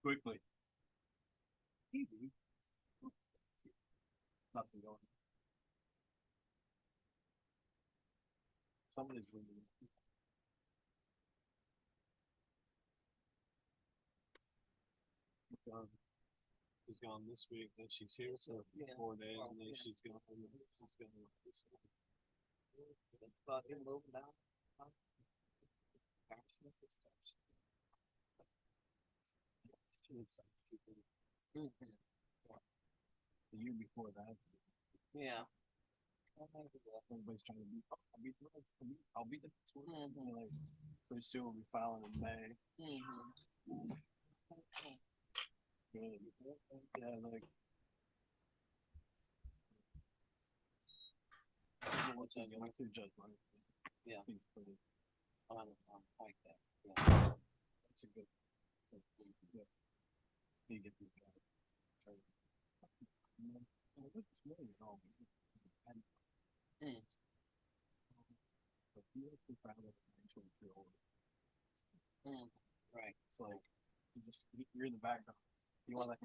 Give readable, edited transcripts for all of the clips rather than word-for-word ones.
quickly. Hey, dude. Nothing going. Somebody's ringing. Um, she's gone this week. Then she's here for 4 days, and then she's gone. She's gone this week. Fucking moving down. The year before that. Yeah. Everybody's trying to be. I'll be the next one. Like, pretty soon we'll be filing in May. Yeah, like. What's that? Like to judge my. Yeah. Like that. Yeah. That's a good. Yeah. You get these guys. It's really all. But you actually found it eventually feel older. Right. It's like you're in the background. You wanna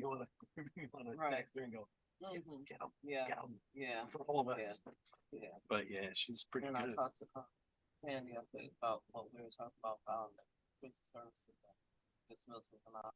right. Text her and go, get him, get him, yeah, for all of us. Yeah. But yeah, she's pretty good. I talked to Candy about what we were talking about with the services dismissal and all.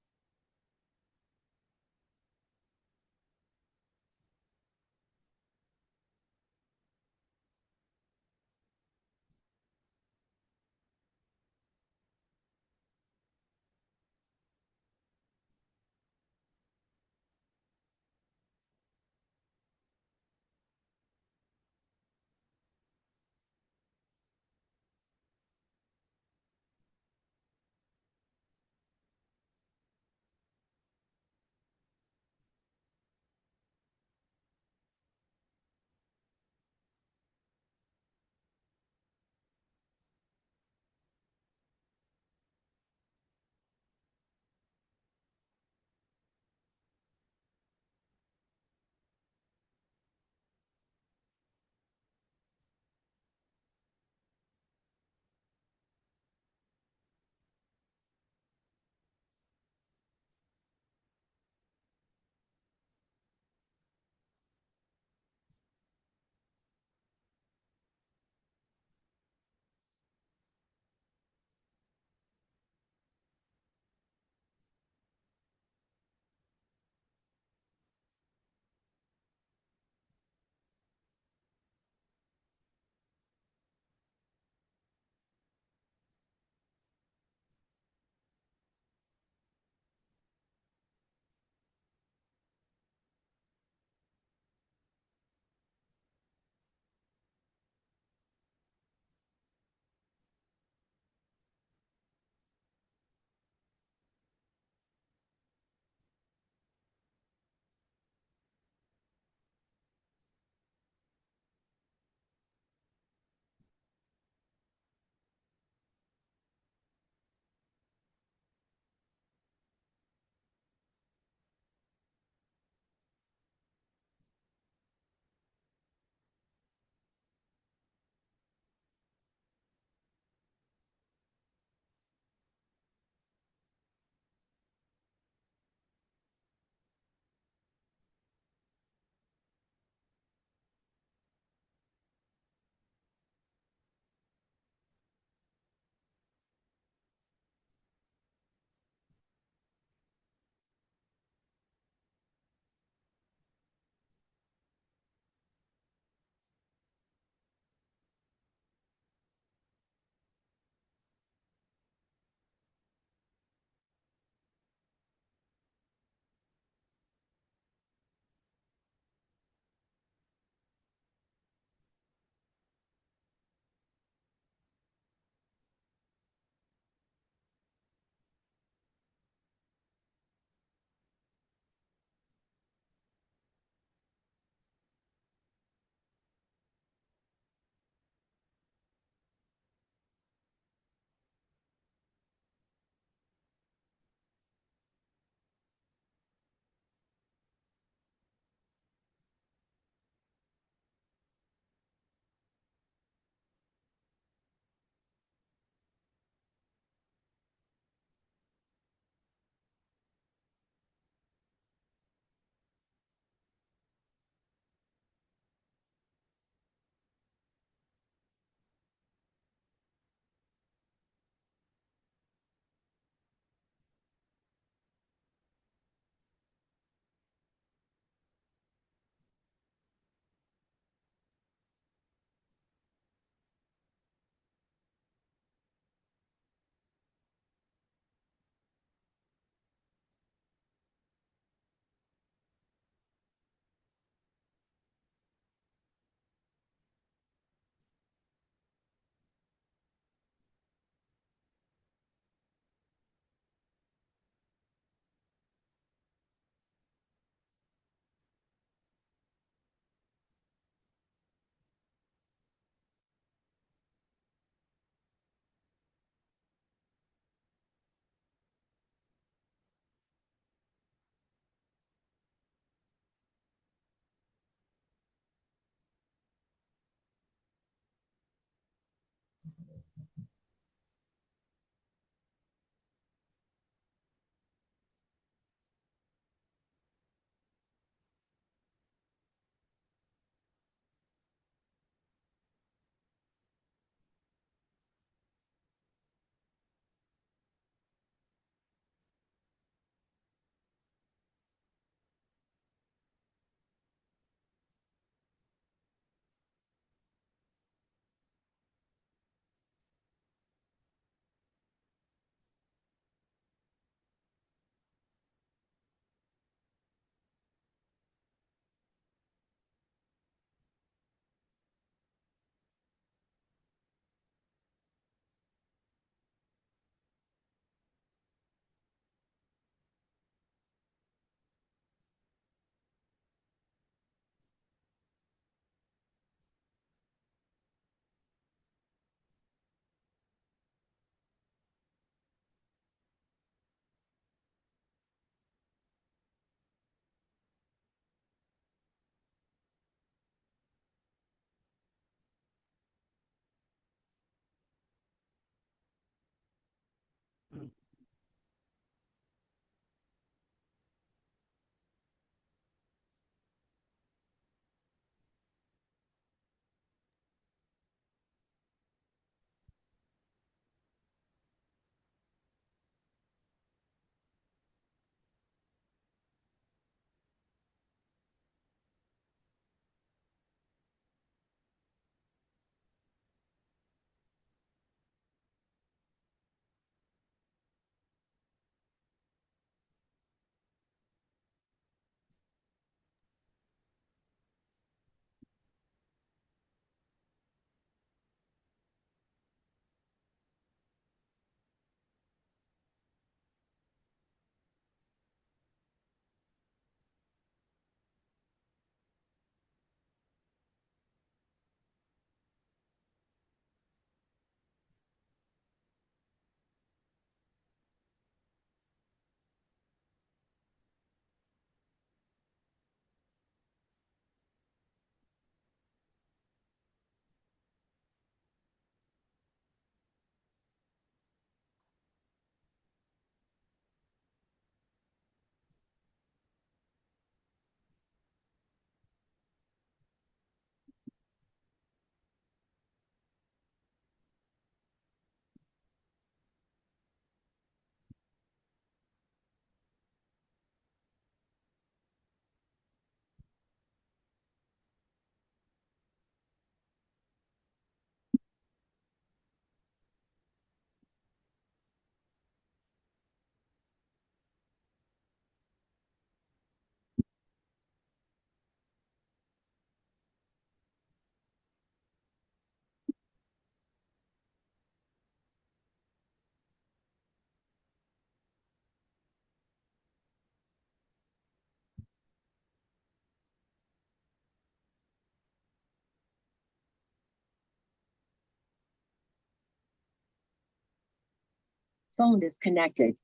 Phone disconnected.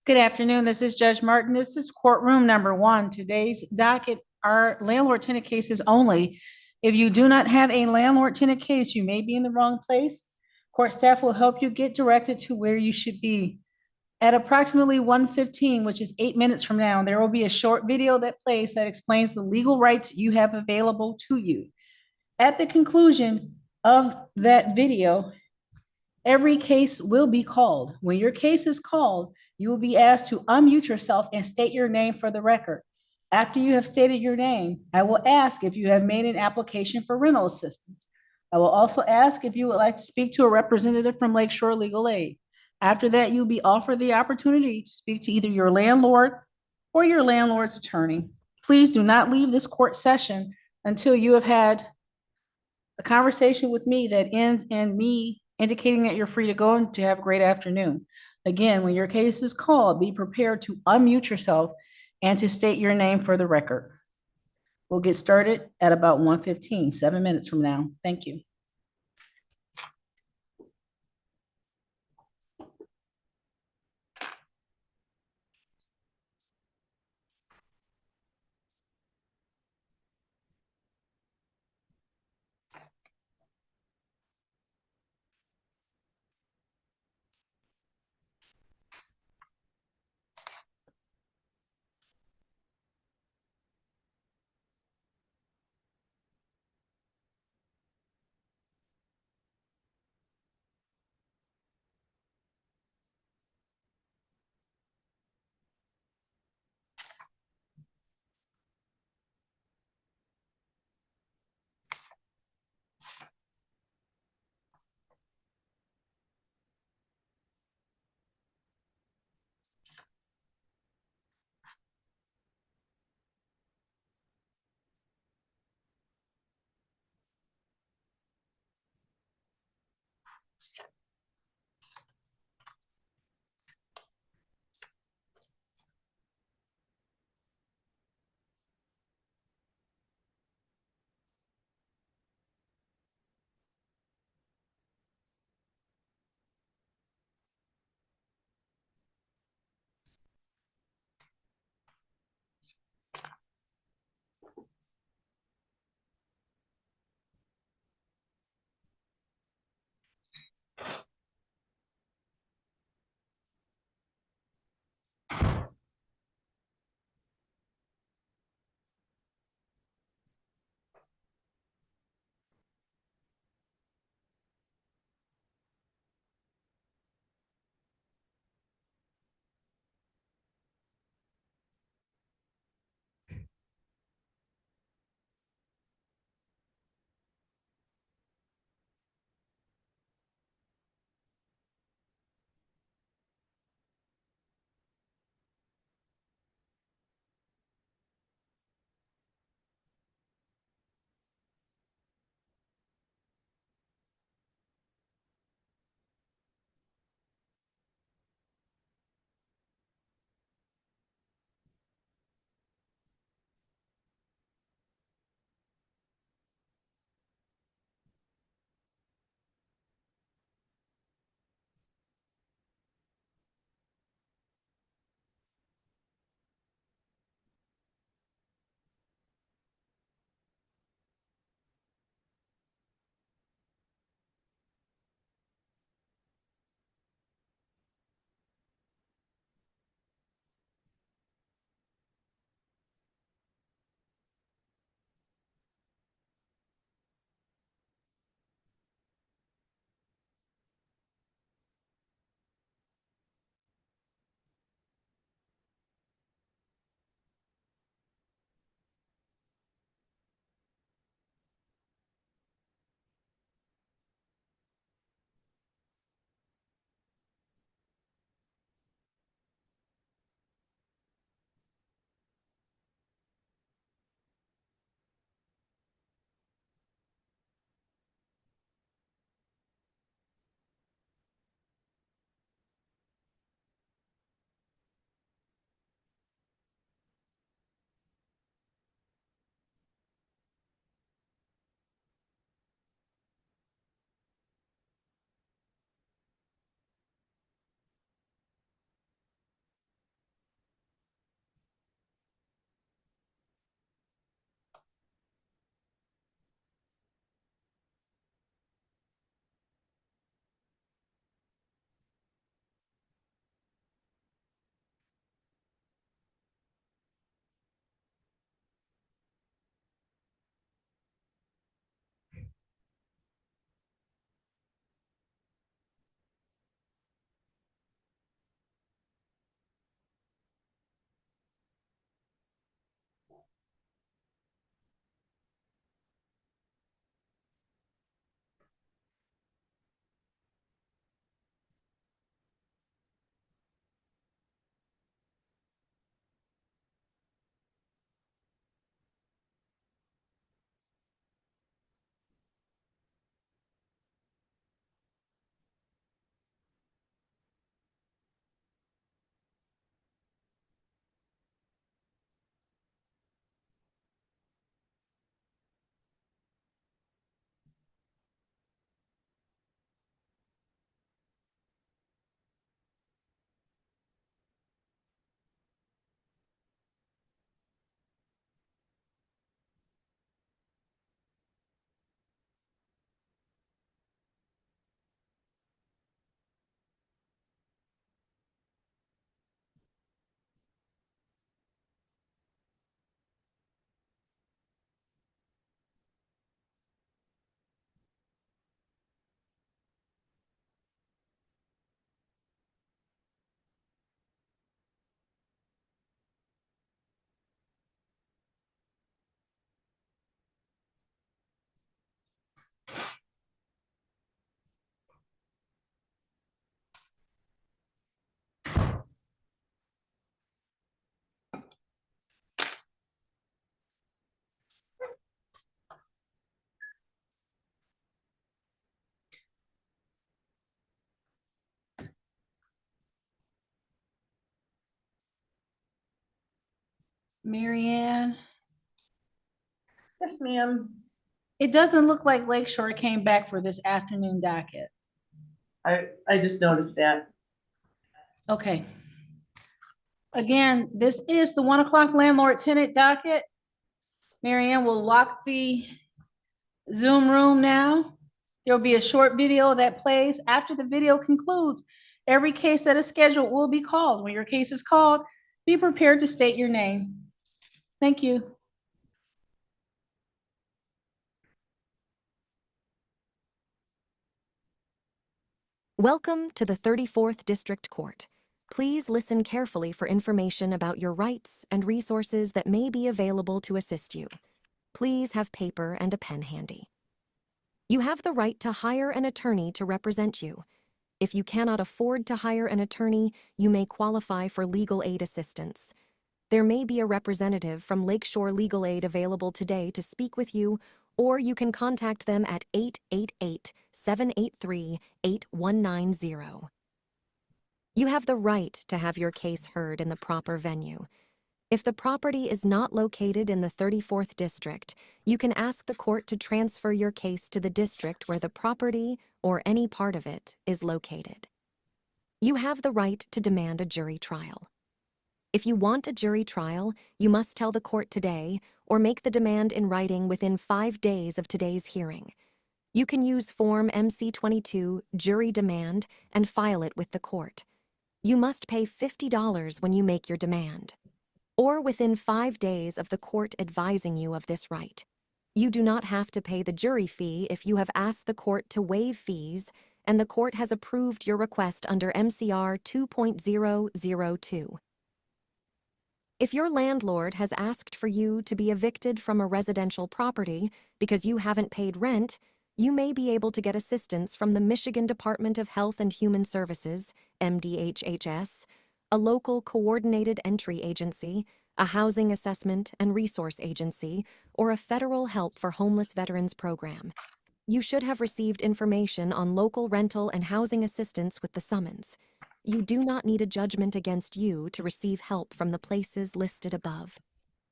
Good afternoon. This is Judge Martin. This is courtroom number one. Today's docket are landlord-tenant cases only. If you do not have a landlord-tenant case, you may be in the wrong place. Court staff will help you get directed to where you should be. At approximately 1:15, which is 8 minutes from now, there will be a short video that plays that explains the legal rights you have available to you. At the conclusion of that video, every case will be called. When your case is called, you will be asked to unmute yourself and state your name for the record. After you have stated your name, I will ask if you have made an application for rental assistance. I will also ask if you would like to speak to a representative from Lakeshore Legal Aid. After that, you'll be offered the opportunity to speak to either your landlord or your landlord's attorney. Please do not leave this court session until you have had a conversation with me that ends in me indicating that you're free to go and to have a great afternoon. Again, when your case is called, be prepared to unmute yourself and to state your name for the record. We'll get started at about 1:15, 7 minutes from now. Thank you. Mary Ann, Yes, ma'am. it doesn't look like Lakeshore came back for this afternoon docket. I just noticed that. Okay. Again, this is the 1 o'clock landlord tenant docket. Mary Ann will lock the Zoom room now. There'll be a short video that plays. After the video concludes, every case that is scheduled will be called. When your case is called, be prepared to state your name. Thank you. Welcome to the 34th District Court. Please listen carefully for information about your rights and resources that may be available to assist you. Please have paper and a pen handy. You have the right to hire an attorney to represent you. If you cannot afford to hire an attorney, you may qualify for legal aid assistance. There may be a representative from Lakeshore Legal Aid available today to speak with you, or you can contact them at 888-783-8190. You have the right to have your case heard in the proper venue. If the property is not located in the 34th District, you can ask the court to transfer your case to the district where the property, or any part of it, is located. You have the right to demand a jury trial. If you want a jury trial, you must tell the court today or make the demand in writing within 5 days of today's hearing. You can use Form MC-22 Jury Demand and file it with the court. You must pay $50 when you make your demand, or within 5 days of the court advising you of this right. You do not have to pay the jury fee if you have asked the court to waive fees and the court has approved your request under MCR 2.002. If your landlord has asked for you to be evicted from a residential property because you haven't paid rent, you may be able to get assistance from the Michigan Department of Health and Human Services, MDHHS, a local coordinated entry agency, a housing assessment and resource agency, or a federal Help for Homeless Veterans program. You should have received information on local rental and housing assistance with the summons. You do not need a judgment against you to receive help from the places listed above.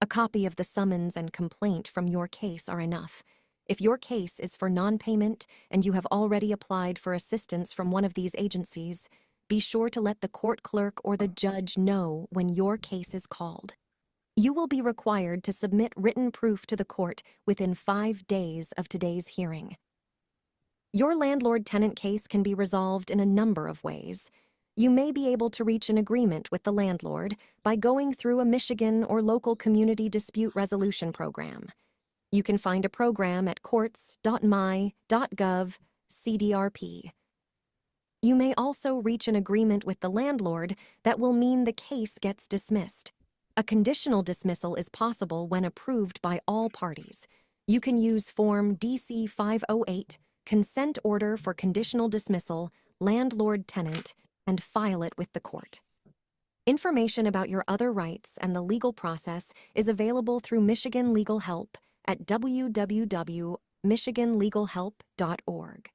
A copy of the summons and complaint from your case are enough. If your case is for non-payment and you have already applied for assistance from one of these agencies, be sure to let the court clerk or the judge know when your case is called. You will be required to submit written proof to the court within 5 days of today's hearing. Your landlord-tenant case can be resolved in a number of ways. You may be able to reach an agreement with the landlord by going through a Michigan or local community dispute resolution program. You can find a program at courts.my.gov/CDRP. You may also reach an agreement with the landlord that will mean the case gets dismissed. A conditional dismissal is possible when approved by all parties. You can use Form DC-508, Consent Order for Conditional Dismissal, Landlord-Tenant, and file it with the court. Information about your other rights and the legal process is available through Michigan Legal Help at www.michiganlegalhelp.org.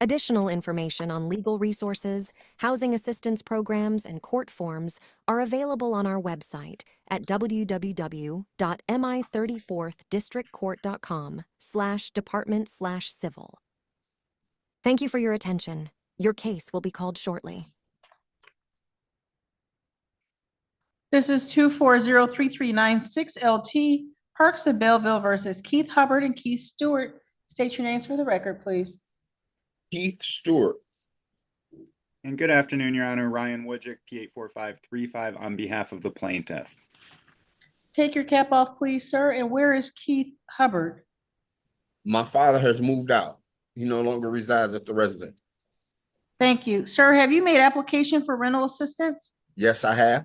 Additional information on legal resources, housing assistance programs, and court forms are available on our website at www.mi34thdistrictcourt.com/department/civil. Thank you for your attention. Your case will be called shortly. This is 2403396 LT, Parks of Belleville versus Keith Hubbard and Keith Stewart. State your names for the record, please. Keith Stewart. And good afternoon, Your Honor. Ryan Wojcik, P84535 on behalf of the plaintiff. Take your cap off, please, sir. And where is Keith Hubbard? My father has moved out. He no longer resides at the residence. Thank you. Sir, have you made application for rental assistance? Yes, I have.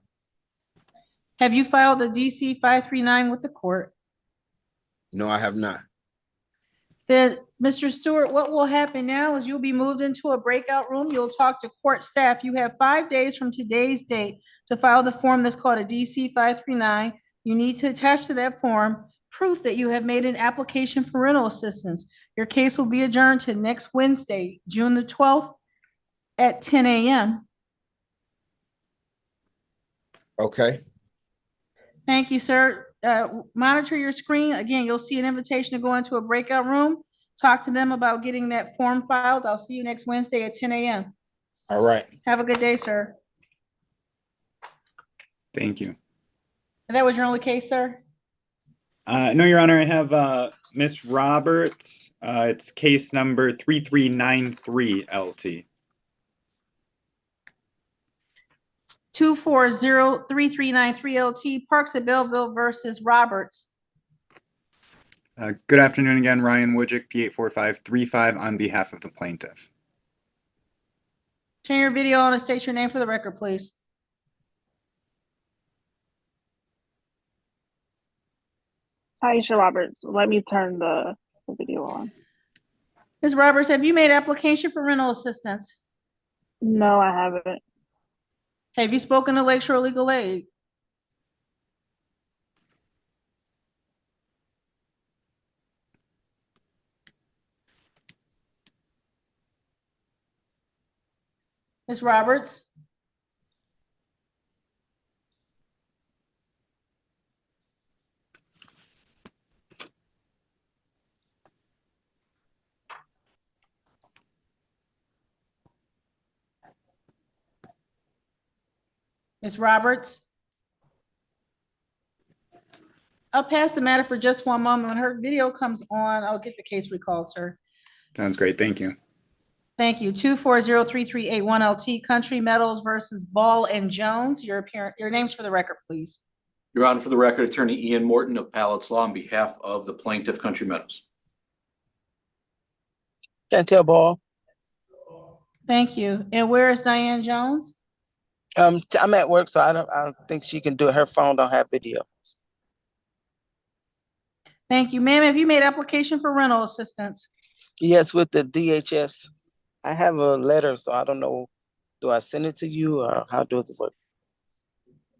Have you filed the DC 539 with the court? No, I have not. Then, Mr. Stewart, what will happen now is you'll be moved into a breakout room. You'll talk to court staff. You have 5 days from today's date to file the form that's called a DC 539. You need to attach to that form proof that you have made an application for rental assistance. Your case will be adjourned to next Wednesday, June the 12th at 10 a.m. Okay. Thank you, sir. Monitor your screen. Again, you'll see an invitation to go into a breakout room. Talk to them about getting that form filed. I'll see you next Wednesday at 10 a.m. All right. Have a good day, sir. Thank you. That was your only case, sir? No, Your Honor, I have Miss Roberts. It's case number 3393 LT. 2403393 LT, Parks at Belleville versus Roberts. Good afternoon again, Ryan Wojcik, P84535 on behalf of the plaintiff. Turn your video on and state your name for the record, please. Taisha Roberts, let me turn the video on. Ms. Roberts, have you made application for rental assistance? No, I haven't. Have you spoken to Lakeshore Legal Aid? Ms. Roberts? Ms. Roberts? I'll pass the matter for just one moment. When her video comes on, I'll get the case recalled, sir. Sounds great. Thank you. Thank you. 2403381 LT Country Metals versus Ball and Jones. Your names for the record, please. Your Honor, for the record, Attorney Ian Morton of Pallets Law on behalf of the plaintiff, Country Meadows. Chantel Ball. Thank you. And where is Diane Jones? I'm at work, so I don't think she can do it. Her phone don't have video. Thank you. Ma'am, have you made application for rental assistance? Yes, with the DHS. I have a letter, so I don't know. Do I send it to you or how does it work?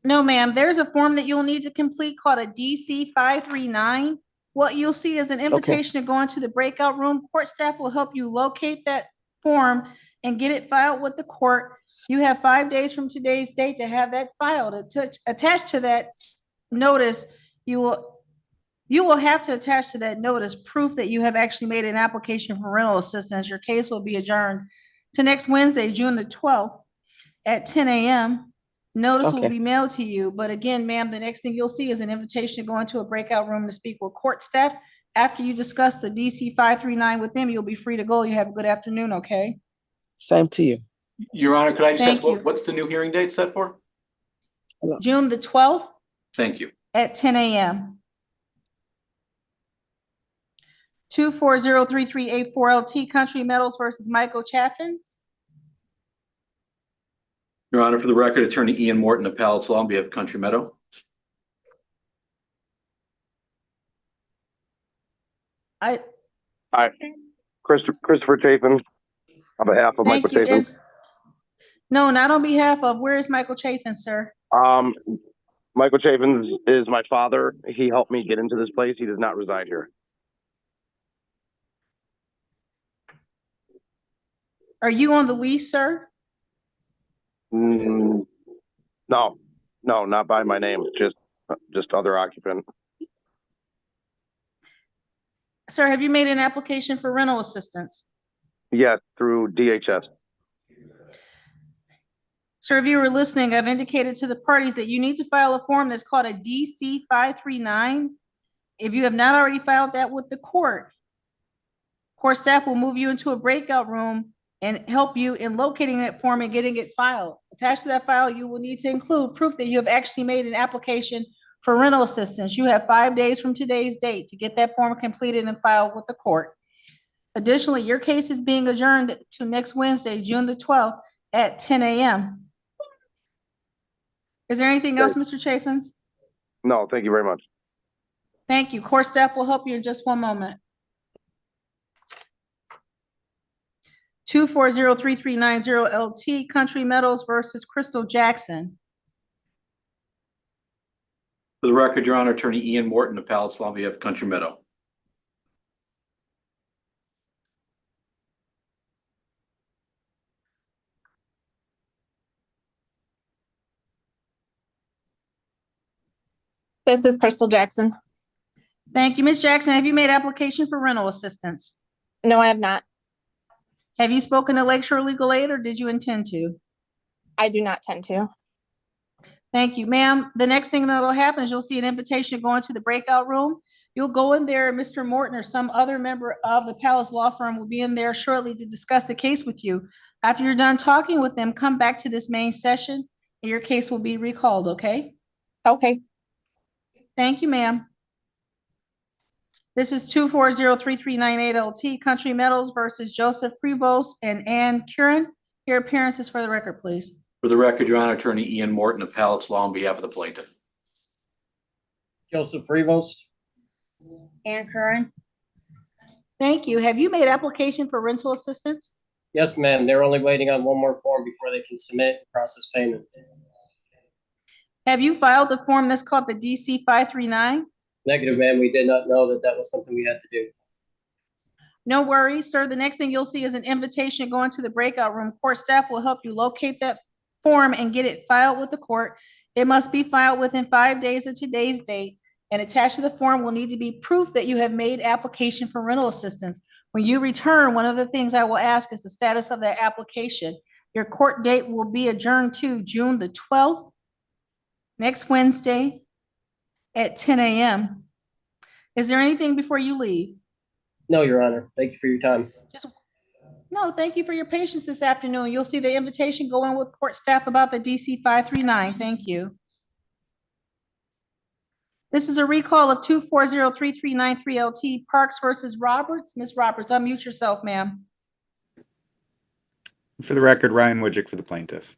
No, ma'am. There's a form that you'll need to complete called a DC 539. What you'll see is an invitation to go into the breakout room. Court staff will help you locate that form and get it filed with the court. You have 5 days from today's date to have that filed. Attached to that notice, you will have to attach to that notice proof that you have actually made an application for rental assistance. Your case will be adjourned to next Wednesday, June the 12th at 10 a.m. Notice will Okay. be mailed to you. But again, ma'am, the next thing you'll see is an invitation to go into a breakout room to speak with court staff. After you discuss the DC 539 with them, you'll be free to go. You have a good afternoon, okay? Same to you. Your Honor, could I just ask, Thank you. what's the new hearing date set for? June the 12th Thank you. at 10 a.m. 2403384 LT Country Metals versus Michael Chaffins. Your Honor, for the record, Attorney Ian Morton of Pallets Law on behalf of Country Meadow. I Hi, Christopher Chafin, on behalf of Michael thank you. Chafin. No, not on behalf of, where is Michael Chafin, sir? Michael Chafin is my father. He helped me get into this place. He does not reside here. Are you on the lease, sir? No, not by my name. Just other occupant. Sir, have you made an application for rental assistance? Yes, through DHS. Sir, if you were listening, I've indicated to the parties that you need to file a form that's called a DC 539. If you have not already filed that with the court staff will move you into a breakout room and help you in locating that form and getting it filed. Attached to that file, you will need to include proof that you have actually made an application for rental assistance. You have 5 days from today's date to get that form completed and filed with the court. Additionally, your case is being adjourned to next Wednesday, June the 12th at 10 a.m. Is there anything else, Mr. Chaffins? No, thank you very much. Thank you. Court staff will help you in just one moment. 2403390 LT Country Metals versus Crystal Jackson. For the record, Your Honor, Attorney Ian Morton of Pallets Law on behalf of Country Meadow. This is Crystal Jackson. Thank you. Ms. Jackson, have you made application for rental assistance? No, I have not. Have you spoken to Lakeshore Legal Aid or did you intend to? I do not tend to. Thank you, ma'am. The next thing that'll happen is you'll see an invitation to go into the breakout room. You'll go in there, Mr. Morton or some other member of the Palace Law Firm will be in there shortly to discuss the case with you. After you're done talking with them, come back to this main session and your case will be recalled, okay? Okay. Thank you, ma'am. This is 2403398 LT Country Metals versus Joseph Prevost and Ann Curran. Your appearances for the record, please. For the record, Your Honor, Attorney Ian Morton of Pallets Law on behalf of the plaintiff. Joseph Prevost. Ann Curran. Thank you. Have you made application for rental assistance? Yes, ma'am. They're only waiting on one more form before they can submit and process payment. Have you filed the form that's called the DC 539? Negative, ma'am. We did not know that that was something we had to do. No worries, sir. The next thing you'll see is an invitation going to the breakout room. Court staff will help you locate that form and get it filed with the court. It must be filed within 5 days of today's date. And attached to the form will need to be proof that you have made application for rental assistance. When you return, one of the things I will ask is the status of that application. Your court date will be adjourned to June the 12th, next Wednesday at 10 a.m. Is there anything before you leave? No, Your Honor. Thank you for your time. No, thank you for your patience this afternoon. You'll see the invitation go in with court staff about the DC 539. Thank you. This is a recall of 2403393 LT Parks versus Roberts. Ms. Roberts, unmute yourself, ma'am. For the record, Ryan Wojcik for the plaintiff.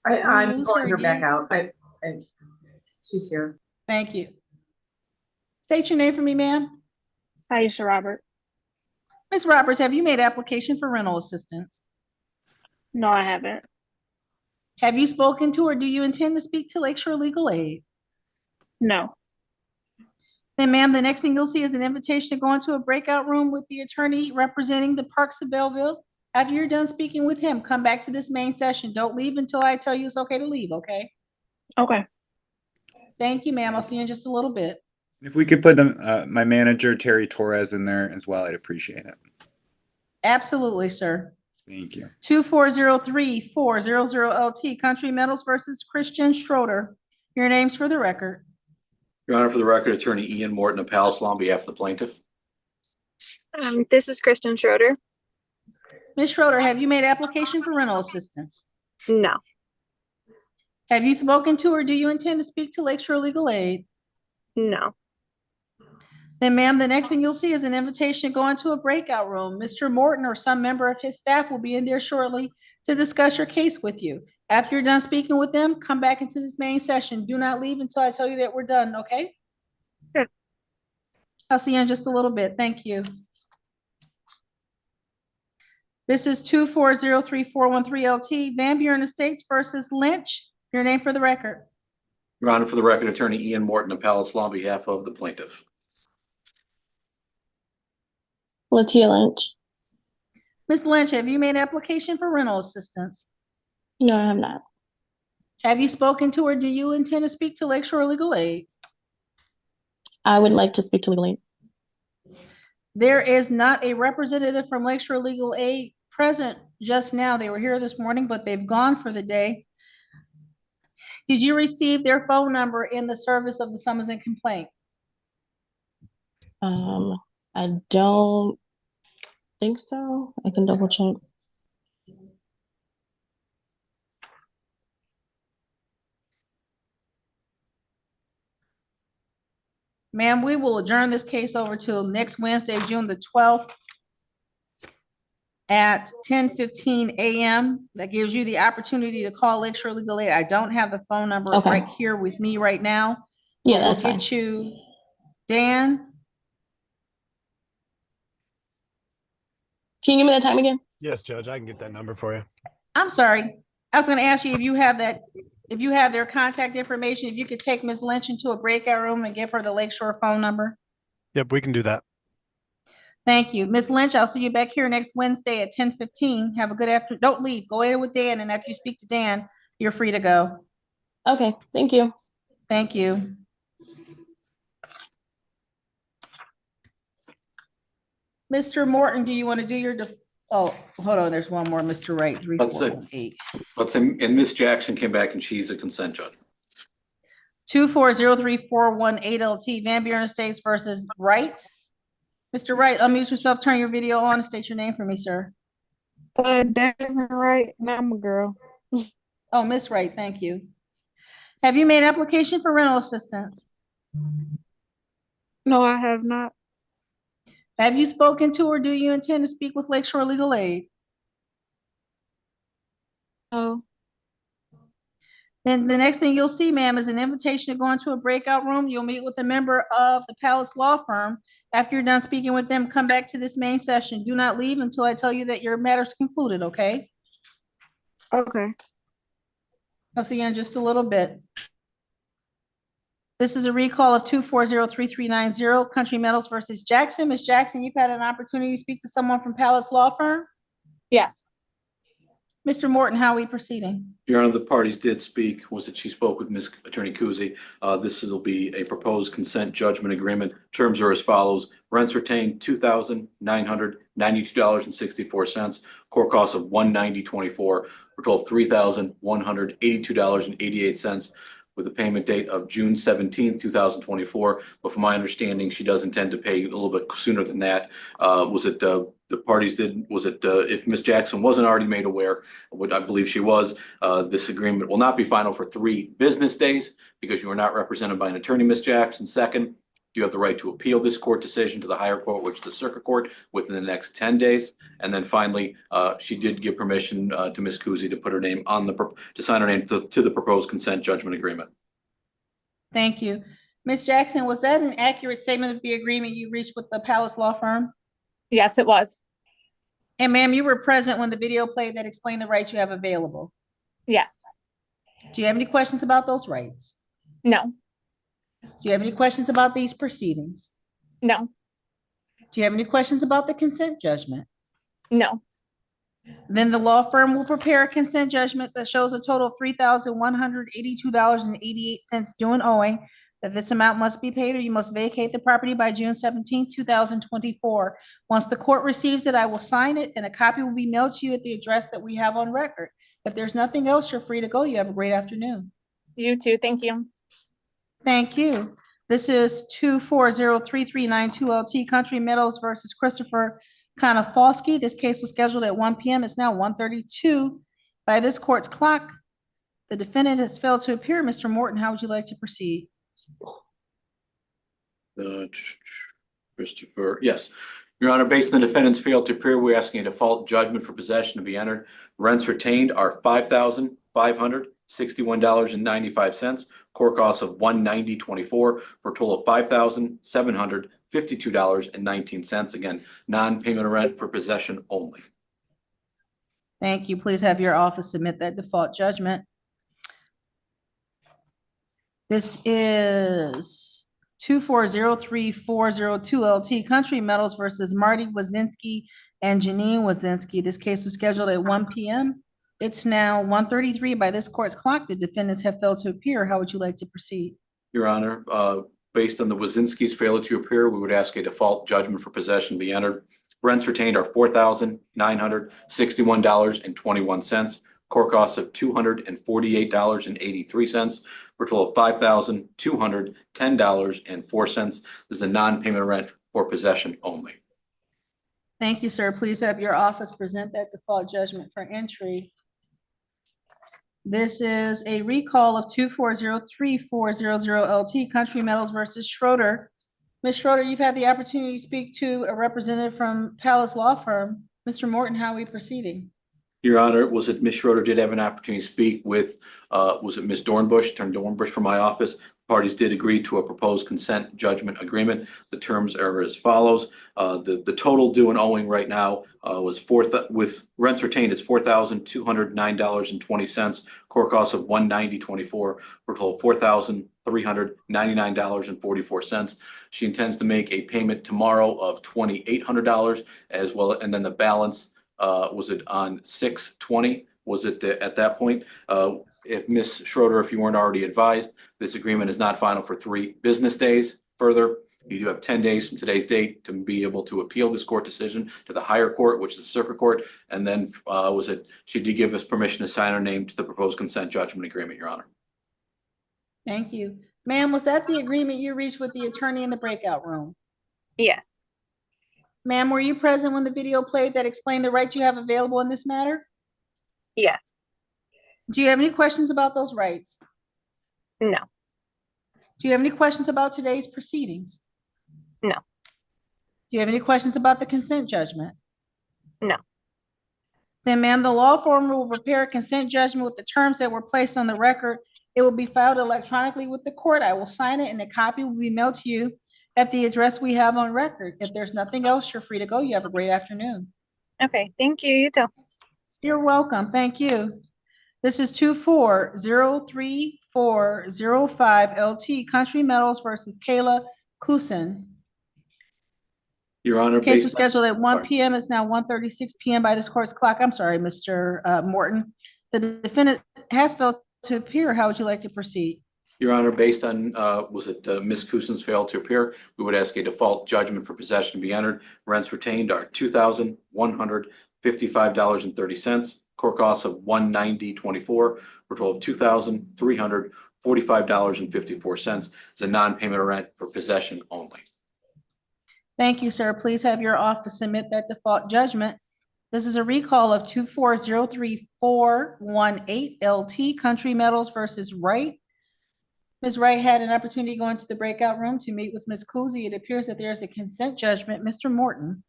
I'm Lose going her her back again? out. She's here. Thank you. State your name for me, ma'am. Aisha Roberts. Ms. Roberts, have you made application for rental assistance? No, I haven't. Have you spoken to or do you intend to speak to Lakeshore Legal Aid? No. Then, ma'am, the next thing you'll see is an invitation to go into a breakout room with the attorney representing the Parks of Belleville. After you're done speaking with him, come back to this main session. Don't leave until I tell you it's okay to leave, okay? Okay. Thank you, ma'am. I'll see you in just a little bit. If we could put my manager, Terry Torres, in there as well, I'd appreciate it. Absolutely, sir. Thank you. 2403400 LT Country Metals versus Christian Schroeder. Your names for the record. Your Honor, for the record, Attorney Ian Morton of Pallets Law on behalf of the plaintiff. This is Kristen Schroeder. Ms. Schroeder, have you made application for rental assistance? No. Have you spoken to or do you intend to speak to Lakeshore Legal Aid? No. Then, ma'am, the next thing you'll see is an invitation to go into a breakout room. Mr. Morton or some member of his staff will be in there shortly to discuss your case with you. After you're done speaking with them, come back into this main session. Do not leave until I tell you that we're done, okay? Sure. I'll see you in just a little bit. Thank you. This is 2403413 LT Van Buren Estates versus Lynch. Your name for the record. Your Honor, for the record, Attorney Ian Morton of Pallets Law on behalf of the plaintiff. Latia Lynch. Ms. Lynch, have you made application for rental assistance? No, I have not. Have you spoken to or do you intend to speak to Lakeshore Legal Aid? I would like to speak to Legal Aid. There is not a representative from Lakeshore Legal Aid present just now. They were here this morning, but they've gone for the day. Did you receive their phone number in the service of the summons and complaint? I don't think so. I can double check. Ma'am, we will adjourn this case over till next Wednesday, June the 12th at 10:15 a.m. That gives you the opportunity to call Lakeshore Legal Aid. I don't have the phone number Okay. right here with me right now. Yeah, We'll that's fine. get you, Dan. Can you give me that time again? Yes, Judge, I can get that number for you. I'm sorry. I was gonna ask you if you have that, if you have their contact information, if you could take Ms. Lynch into a breakout room and give her the Lakeshore phone number. Yep, we can do that. Thank you. Ms. Lynch, I'll see you back here next Wednesday at 10:15. Have a good afternoon. Don't leave. Go ahead with Dan, and after you speak to Dan, you're free to go. Okay, thank you. Thank you. Mr. Morton, do you want to do your, oh, hold on, there's one more, Mr. Wright, Let's say- 3418. Let's say, and Ms. Jackson came back and she's a consent judge. 2403418 LT Van Buren Estates versus Wright. Mr. Wright, unmute yourself, turn your video on, and state your name for me, sir. Devin Wright, and I'm a girl. Oh, Miss Wright, thank you. Have you made application for rental assistance? No, I have not. Have you spoken to or do you intend to speak with Lakeshore Legal Aid? No. Then the next thing you'll see, ma'am, is an invitation to go into a breakout room. You'll meet with a member of the Palace Law Firm. After you're done speaking with them, come back to this main session. Do not leave until I tell you that your matter's concluded, okay? Okay. I'll see you in just a little bit. This is a recall of 2403390 Country Metals versus Jackson. Ms. Jackson, you've had an opportunity to speak to someone from Palace Law Firm? Yes. Mr. Morton, how are we proceeding? Your Honor, the parties did speak, was that she spoke with Ms. Attorney Kuzi. This will be a proposed consent judgment agreement. Terms are as follows. Rents retained $2,992.64. Court costs of $190.24 for a total of $3,182.88 with a payment date of June 17th, 2024. But from my understanding, she does intend to pay a little bit sooner than that. The parties did, if Ms. Jackson wasn't already made aware, what I believe she was, this agreement will not be final for 3 business days because you are not represented by an attorney, Ms. Jackson. Second, you have the right to appeal this court decision to the higher court, which is the circuit court, within the next 10 days. And then finally, she did give permission to Ms. Kuzi to put her name on to sign her name to the proposed consent judgment agreement. Thank you. Ms. Jackson, was that an accurate statement of the agreement you reached with the Palace Law Firm? Yes, it was. And ma'am, you were present when the video played that explained the rights you have available. Yes. Do you have any questions about those rights? No. Do you have any questions about these proceedings? No. Do you have any questions about the consent judgment? No. Then the law firm will prepare a consent judgment that shows a total of $3,182.88 due and owing, that this amount must be paid or you must vacate the property by June 17th, 2024. Once the court receives it, I will sign it and a copy will be mailed to you at the address that we have on record. If there's nothing else, you're free to go. You have a great afternoon. You too. Thank you. Thank you. This is 2403392 LT Country Meadows versus Christopher Konofsky. This case was scheduled at 1 p.m. It's now 1:32. By this court's clock, the defendant has failed to appear. Mr. Morton, how would you like to proceed? Christopher, yes. Your Honor, based on the defendant's failed to appear, we're asking a default judgment for possession to be entered. Rents retained are $5,561.95. Court costs of $190.24 for a total of $5,752.19. Again, non-payment of rent for possession only. Thank you. Please have your office submit that default judgment. This is 2403402 LT Country Metals versus Marty Wazinski and Janine Wazinski. This case was scheduled at 1 p.m. It's now 1:33. By this court's clock, the defendants have failed to appear. How would you like to proceed? Your Honor, based on the Wazinski's failure to appear, we would ask a default judgment for possession be entered. Rents retained are $4,961.21. Court costs of $248.83 for a total of $5,210.04. This is a non-payment rent for possession only. Thank you, sir. Please have your office present that default judgment for entry. This is a recall of 2403400 LT Country Metals versus Schroeder. Ms. Schroeder, you've had the opportunity to speak to a representative from Palace Law Firm. Mr. Morton, how are we proceeding? Your Honor, was it Ms. Schroeder did have an opportunity to speak with, was it Ms. Dornbush, Attorney Dornbush from my office? Parties did agree to a proposed consent judgment agreement. The terms are as follows. The total due and owing right now was with rents retained is $4,209.20. Court costs of $190.24 for a total of $4,399.44. She intends to make a payment tomorrow of $2,800 as well, and then the balance was it on 6/20 was it at that point, if Ms. Schroeder, if you weren't already advised, this agreement is not final for 3 business days. Further, you do have 10 days from today's date to be able to appeal this court decision to the higher court, which is the circuit court. And then she did give us permission to sign her name to the proposed consent judgment agreement, Your Honor. Thank you. Ma'am, was that the agreement you reached with the attorney in the breakout room? Yes. Ma'am, were you present when the video played that explained the rights you have available in this matter? Yes. Do you have any questions about those rights? No. Do you have any questions about today's proceedings? No. Do you have any questions about the consent judgment? No. Then, ma'am, the law firm will prepare a consent judgment with the terms that were placed on the record. It will be filed electronically with the court. I will sign it and a copy will be mailed to you at the address we have on record. If there's nothing else, you're free to go. You have a great afternoon. Okay, thank you. You too. You're welcome. Thank you. This is 24-03405 LT Country Metals versus Kayla Kusin. Your Honor, This case was based scheduled at 1 sorry. p.m. It's now 1:36 p.m. by this court's clock. I'm sorry, Mr. Morton. The defendant has failed to appear. How would you like to proceed? Your Honor, based on, Ms. Cousin's failed to appear, we would ask a default judgment for possession to be entered. Rents retained are $2,155.30. Court costs of $190.24 for a total of $2,345.54 as a non-payment of rent for possession only. Thank you, sir. Please have your office submit that default judgment. This is a recall of 24-03418 LT Country Metals versus Wright. Ms. Wright had an opportunity to go into the breakout room to meet with Ms. Kuzi. It appears that there is a consent judgment. Mr. Morton.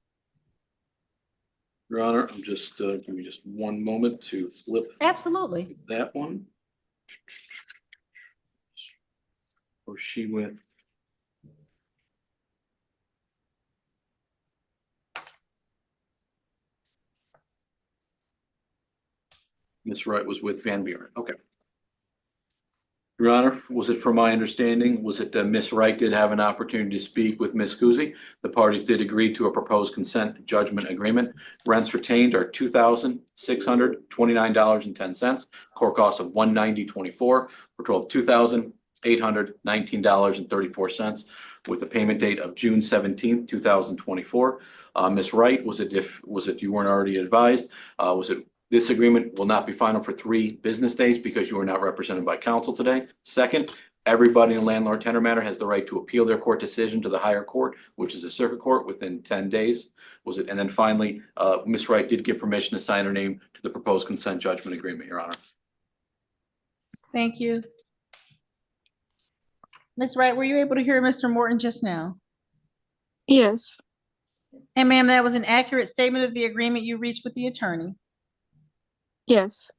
Your Honor, I'm just, give me just one moment to flip Absolutely. that one. Or she with? Ms. Wright was with Van Buren. Okay. Your Honor, was it from my understanding, was it that Ms. Wright did have an opportunity to speak with Ms. Kuzi? The parties did agree to a proposed consent judgment agreement. Rents retained are $2,629.10. Court costs of $190.24 for a total of $2,819.34 with a payment date of June 17th, 2024. Ms. Wright, was it you weren't already advised? This agreement will not be final for 3 business days because you are not represented by counsel today. Second, everybody in a landlord-tenant matter has the right to appeal their court decision to the higher court, which is the circuit court, within 10 days. And then finally, Ms. Wright did give permission to sign her name to the proposed consent judgment agreement, Your Honor. Thank you. Ms. Wright, were you able to hear Mr. Morton just now? Yes. And ma'am, that was an accurate statement of the agreement you reached with the attorney. Yes.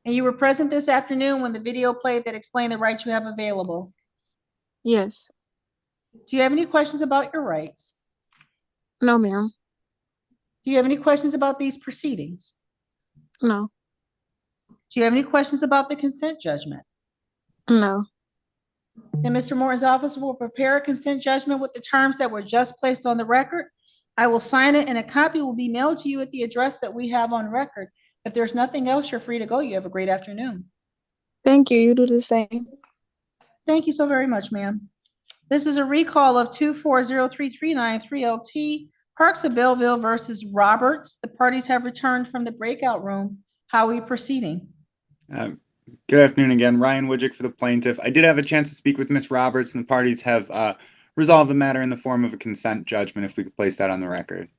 And you were present this afternoon when the video played that explained the rights you have available. Yes. Do you have any questions about your rights? No, ma'am. Do you have any questions about these proceedings? No. Do you have any questions about the consent judgment? No. Then Mr. Morton's office will prepare a consent judgment with the terms that were just placed on the record. I will sign it and a copy will be mailed to you at the address that we have on record. If there's nothing else, you're free to go. You have a great afternoon. Thank you. You do the same. Thank you so very much, ma'am. This is a recall of 24-03393 LT Parks of Belleville versus Roberts. The parties have returned from the breakout room. How are we proceeding? Good afternoon again. Ryan Wojcik for the plaintiff. I did have a chance to speak with Ms. Roberts, and the parties have resolved the matter in the form of a consent judgment, if we could place that on the record.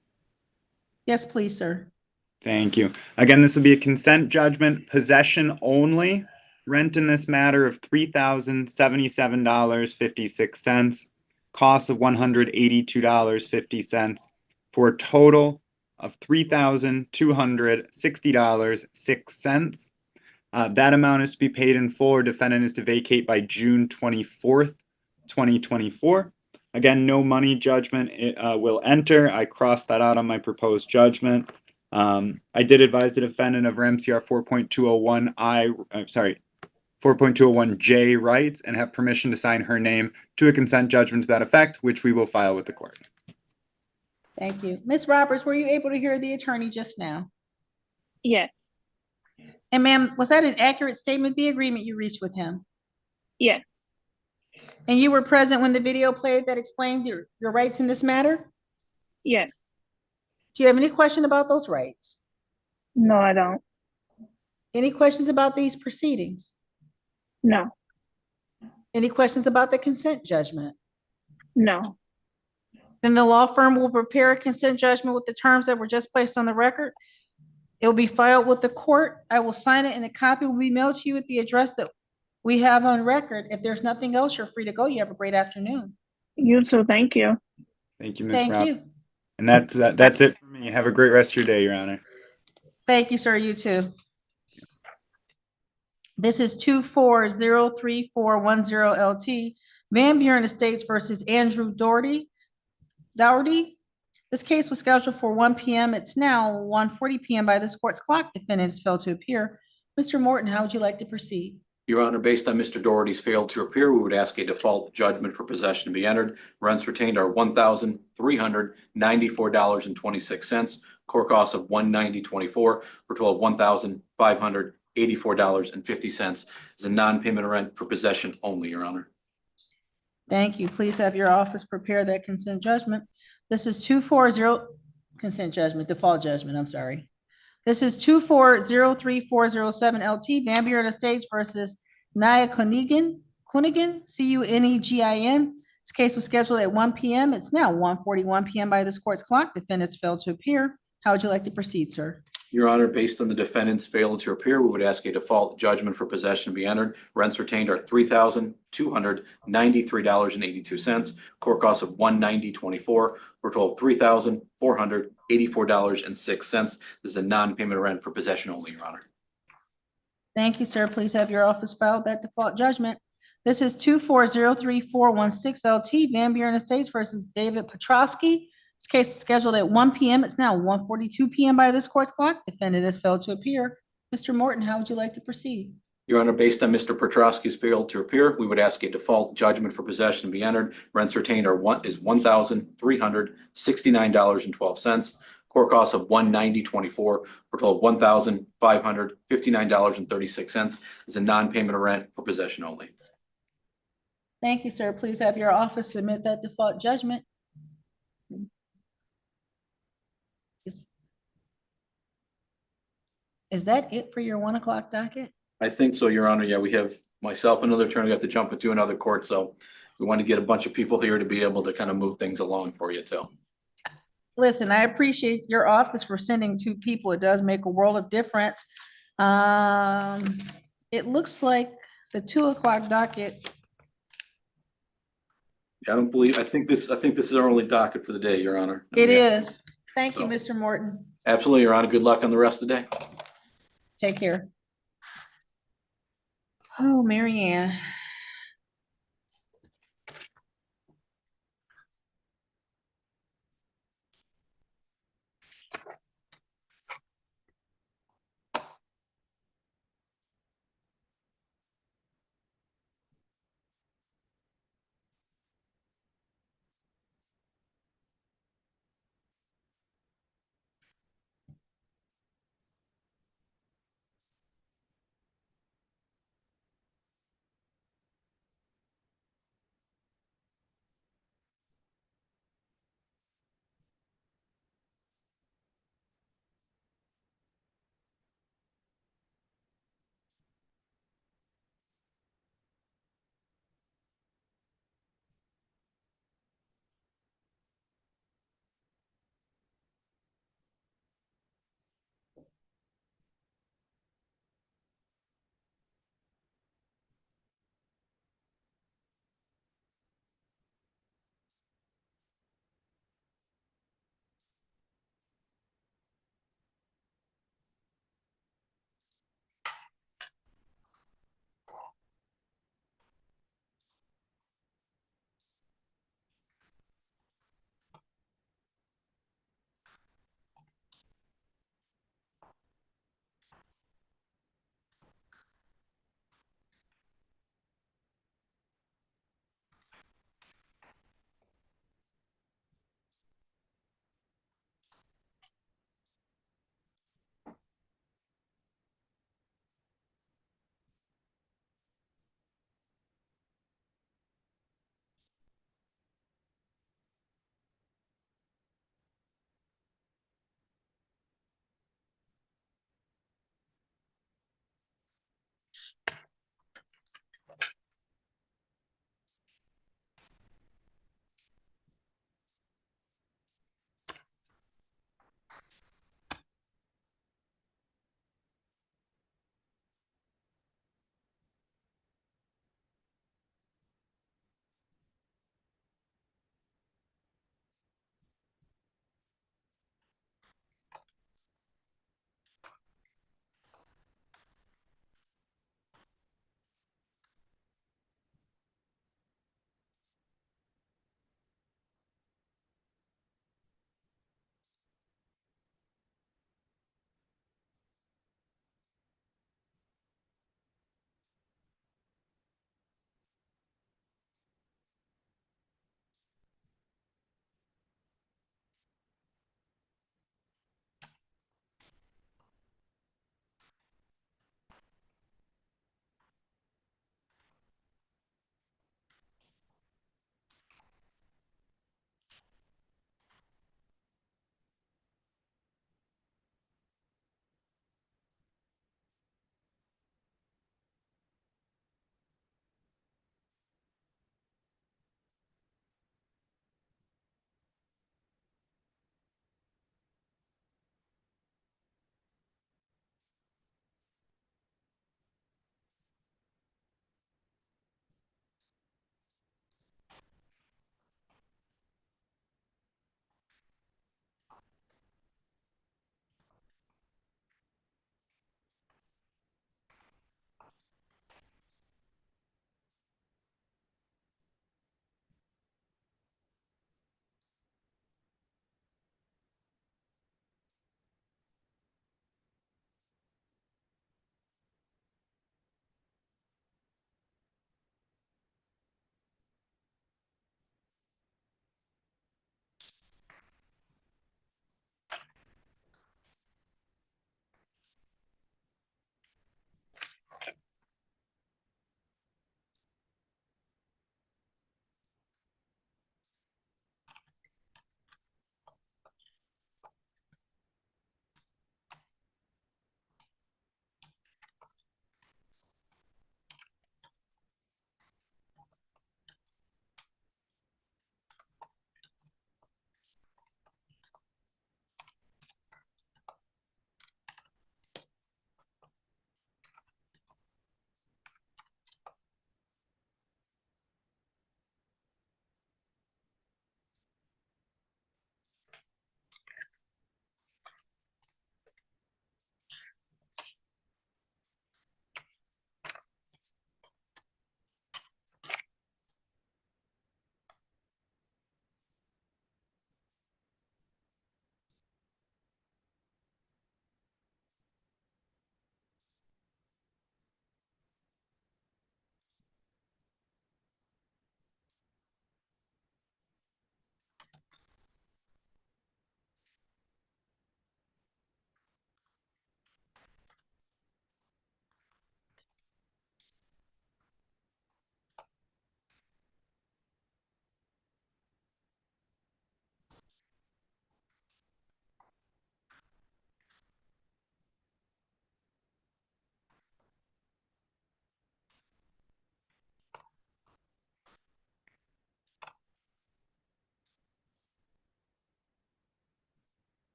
Yes, please, sir. Thank you. Again, this will be a consent judgment, possession only. Rent in this matter of $3,077.56. Cost of $182.50 for a total of $3,260.06. That amount is to be paid in full, or defendant is to vacate by June 24th, 2024. Again, no money judgment will enter. I crossed that out on my proposed judgment. I did advise the defendant of RMCR 4.201J rights and have permission to sign her name to a consent judgment to that effect, which we will file with the court. Thank you. Ms. Roberts, were you able to hear the attorney just now? Yes. And ma'am, was that an accurate statement, the agreement you reached with him? Yes. And you were present when the video played that explained your rights in this matter? Yes. Do you have any question about those rights? No, I don't. Any questions about these proceedings? No. Any questions about the consent judgment? No. Then the law firm will prepare a consent judgment with the terms that were just placed on the record. It will be filed with the court. I will sign it and a copy will be mailed to you at the address that we have on record. If there's nothing else, you're free to go. You have a great afternoon. You too. Thank you. Thank you, Ms. Thank Brown. you. And that's it for me. Have a great rest of your day, Your Honor. Thank you, sir. You too. This is 2403410 LT, Van Buren Estates versus Andrew Dougherty. This case was scheduled for 1 p.m. It's now 1:40 p.m. by this court's clock. Defendants failed to appear. Mr. Morton, how would you like to proceed? Your Honor, based on Mr. Doherty's failed to appear, we would ask a default judgment for possession to be entered. Rents retained are $1,394.26. Court costs of $190.24 for a total of $1,584.50 is a non-payment rent for possession only, Your Honor. Thank you. Please have your office prepare that consent judgment. This is 240 consent judgment, default judgment, I'm sorry. This is 2403407 LT, Van Buren Estates versus Nia Kunigan, Cunegin. This case was scheduled at 1 p.m. It's now 1:41 p.m. by this court's clock. Defendants failed to appear. How would you like to proceed, sir? Your Honor, based on the defendant's failure to appear, we would ask a default judgment for possession to be entered. Rents retained are $3,293.82. Court costs of $190.24 for a total of $3,484.06. This is a non-payment rent for possession only, Your Honor. Thank you, sir. Please have your office file that default judgment. This is 2403416 LT, Van Buren Estates versus David Petrosky. This case was scheduled at 1 p.m. It's now 1:42 p.m. by this court's clock. Defendant has failed to appear. Mr. Morton, how would you like to proceed? Your Honor, based on Mr. Petrosky's failure to appear, we would ask a default judgment for possession to be entered. Rents retained are $1,369.12. Court costs of $190.24 for a total of $1,559.36 is a non-payment of rent for possession only. Thank you, sir. Please have your office submit that default judgment. Is that it for your 1 o'clock docket? I think so, Your Honor. Yeah, we have myself and another attorney have to jump into another court, so we want to get a bunch of people here to be able to kind of move things along for you too. Listen, I appreciate your office for sending 2 people. It does make a world of difference. It looks like the 2 o'clock docket. I think this is our only docket for the day, Your Honor. It is. Thank you, So- Mr. Morton. Absolutely, Your Honor. Good luck on the rest of the day. Take care. Oh, Mary Ann.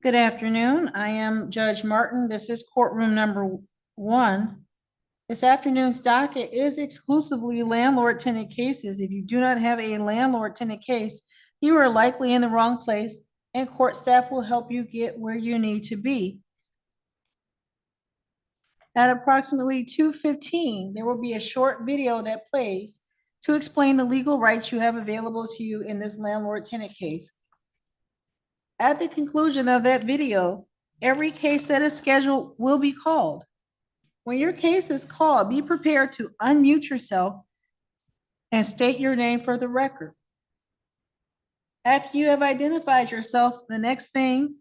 Good afternoon. I am Judge Martin. This is courtroom number 1. This afternoon's docket is exclusively landlord-tenant cases. If you do not have a landlord-tenant case, you are likely in the wrong place, and court staff will help you get where you need to be. At approximately 2:15, there will be a short video that plays to explain the legal rights you have available to you in this landlord-tenant case. At the conclusion of that video, every case that is scheduled will be called. When your case is called, be prepared to unmute yourself and state your name for the record. After you have identified yourself, the next thing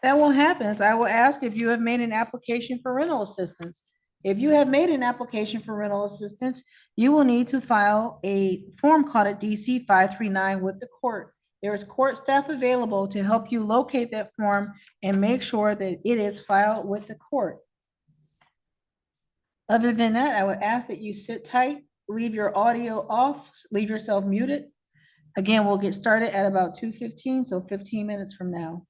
that will happen is I will ask if you have made an application for rental assistance. If you have made an application for rental assistance, you will need to file a form called a DC 539 with the court. There is court staff available to help you locate that form and make sure that it is filed with the court. Other than that, I would ask that you sit tight, leave your audio off, leave yourself muted. Again, we'll get started at about 2:15, so 15 minutes from now.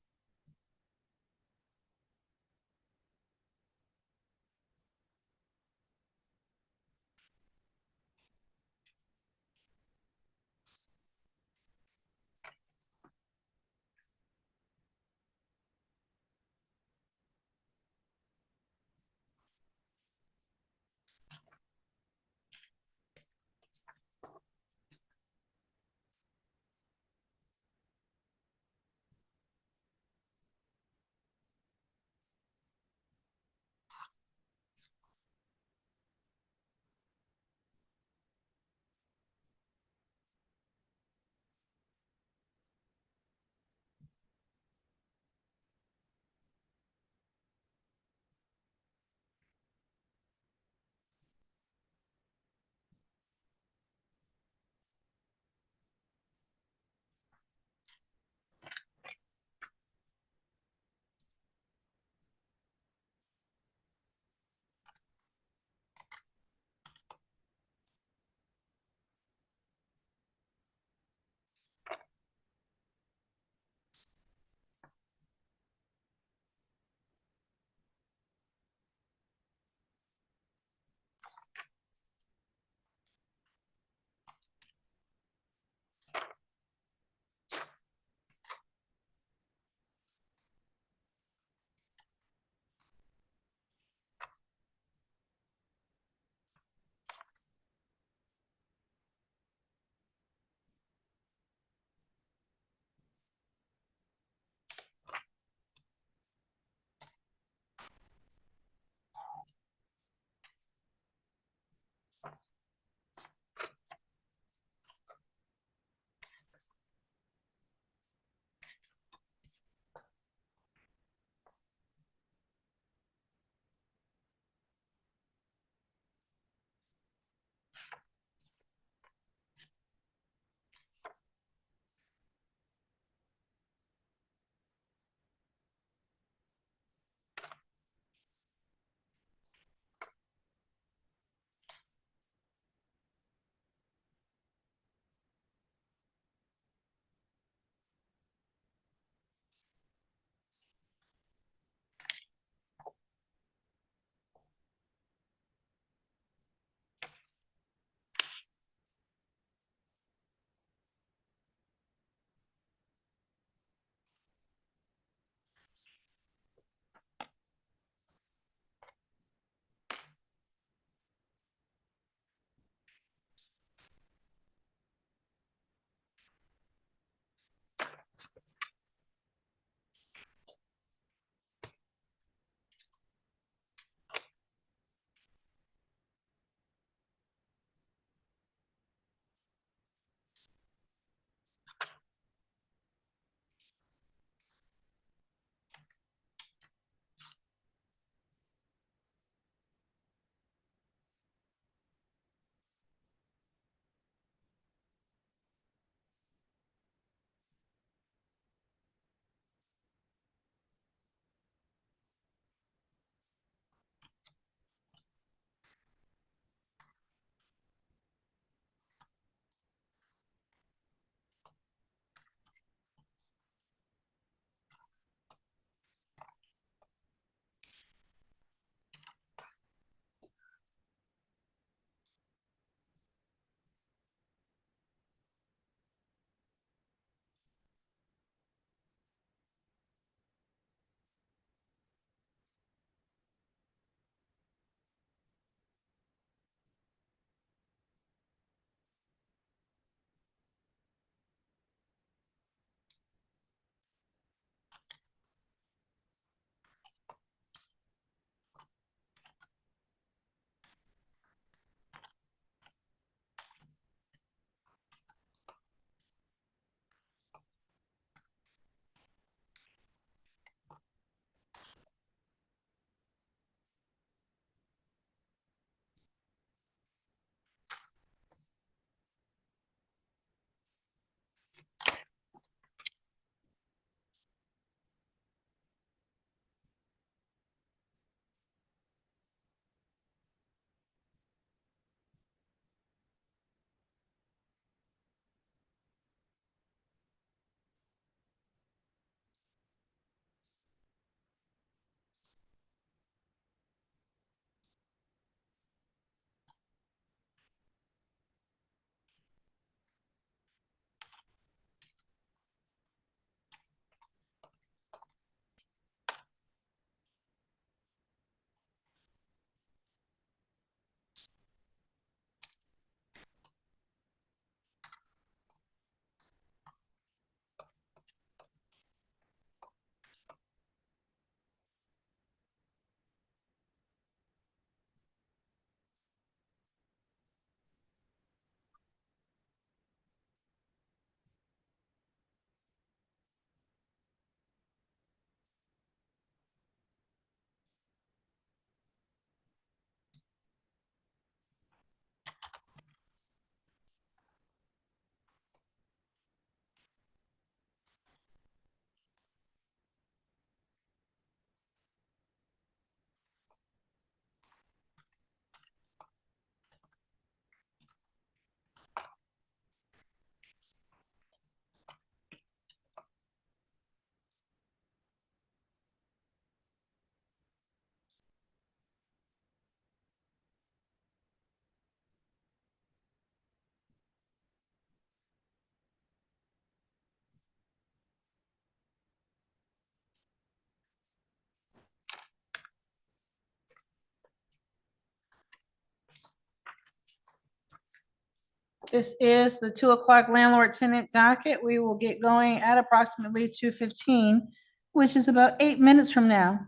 This is the 2 o'clock landlord tenant docket. We will get going at approximately 2:15, which is about 8 minutes from now.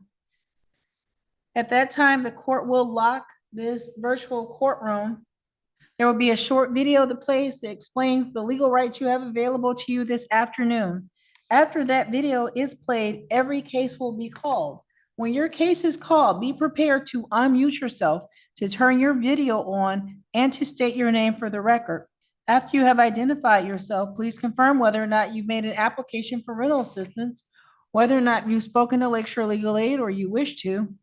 At that time, the court will lock this virtual courtroom. There will be a short video that plays that explains the legal rights you have available to you this afternoon. After that video is played, every case will be called. When your case is called, be prepared to unmute yourself, to turn your video on, and to state your name for the record. After you have identified yourself, please confirm whether or not you've made an application for rental assistance, whether or not you've spoken to Lakeshore Legal Aid or you wish to.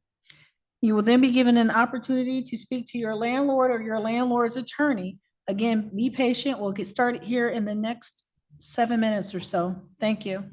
You will then be given an opportunity to speak to your landlord or your landlord's attorney. Again, be patient. We'll get started here in the next 7 minutes or so. Thank you.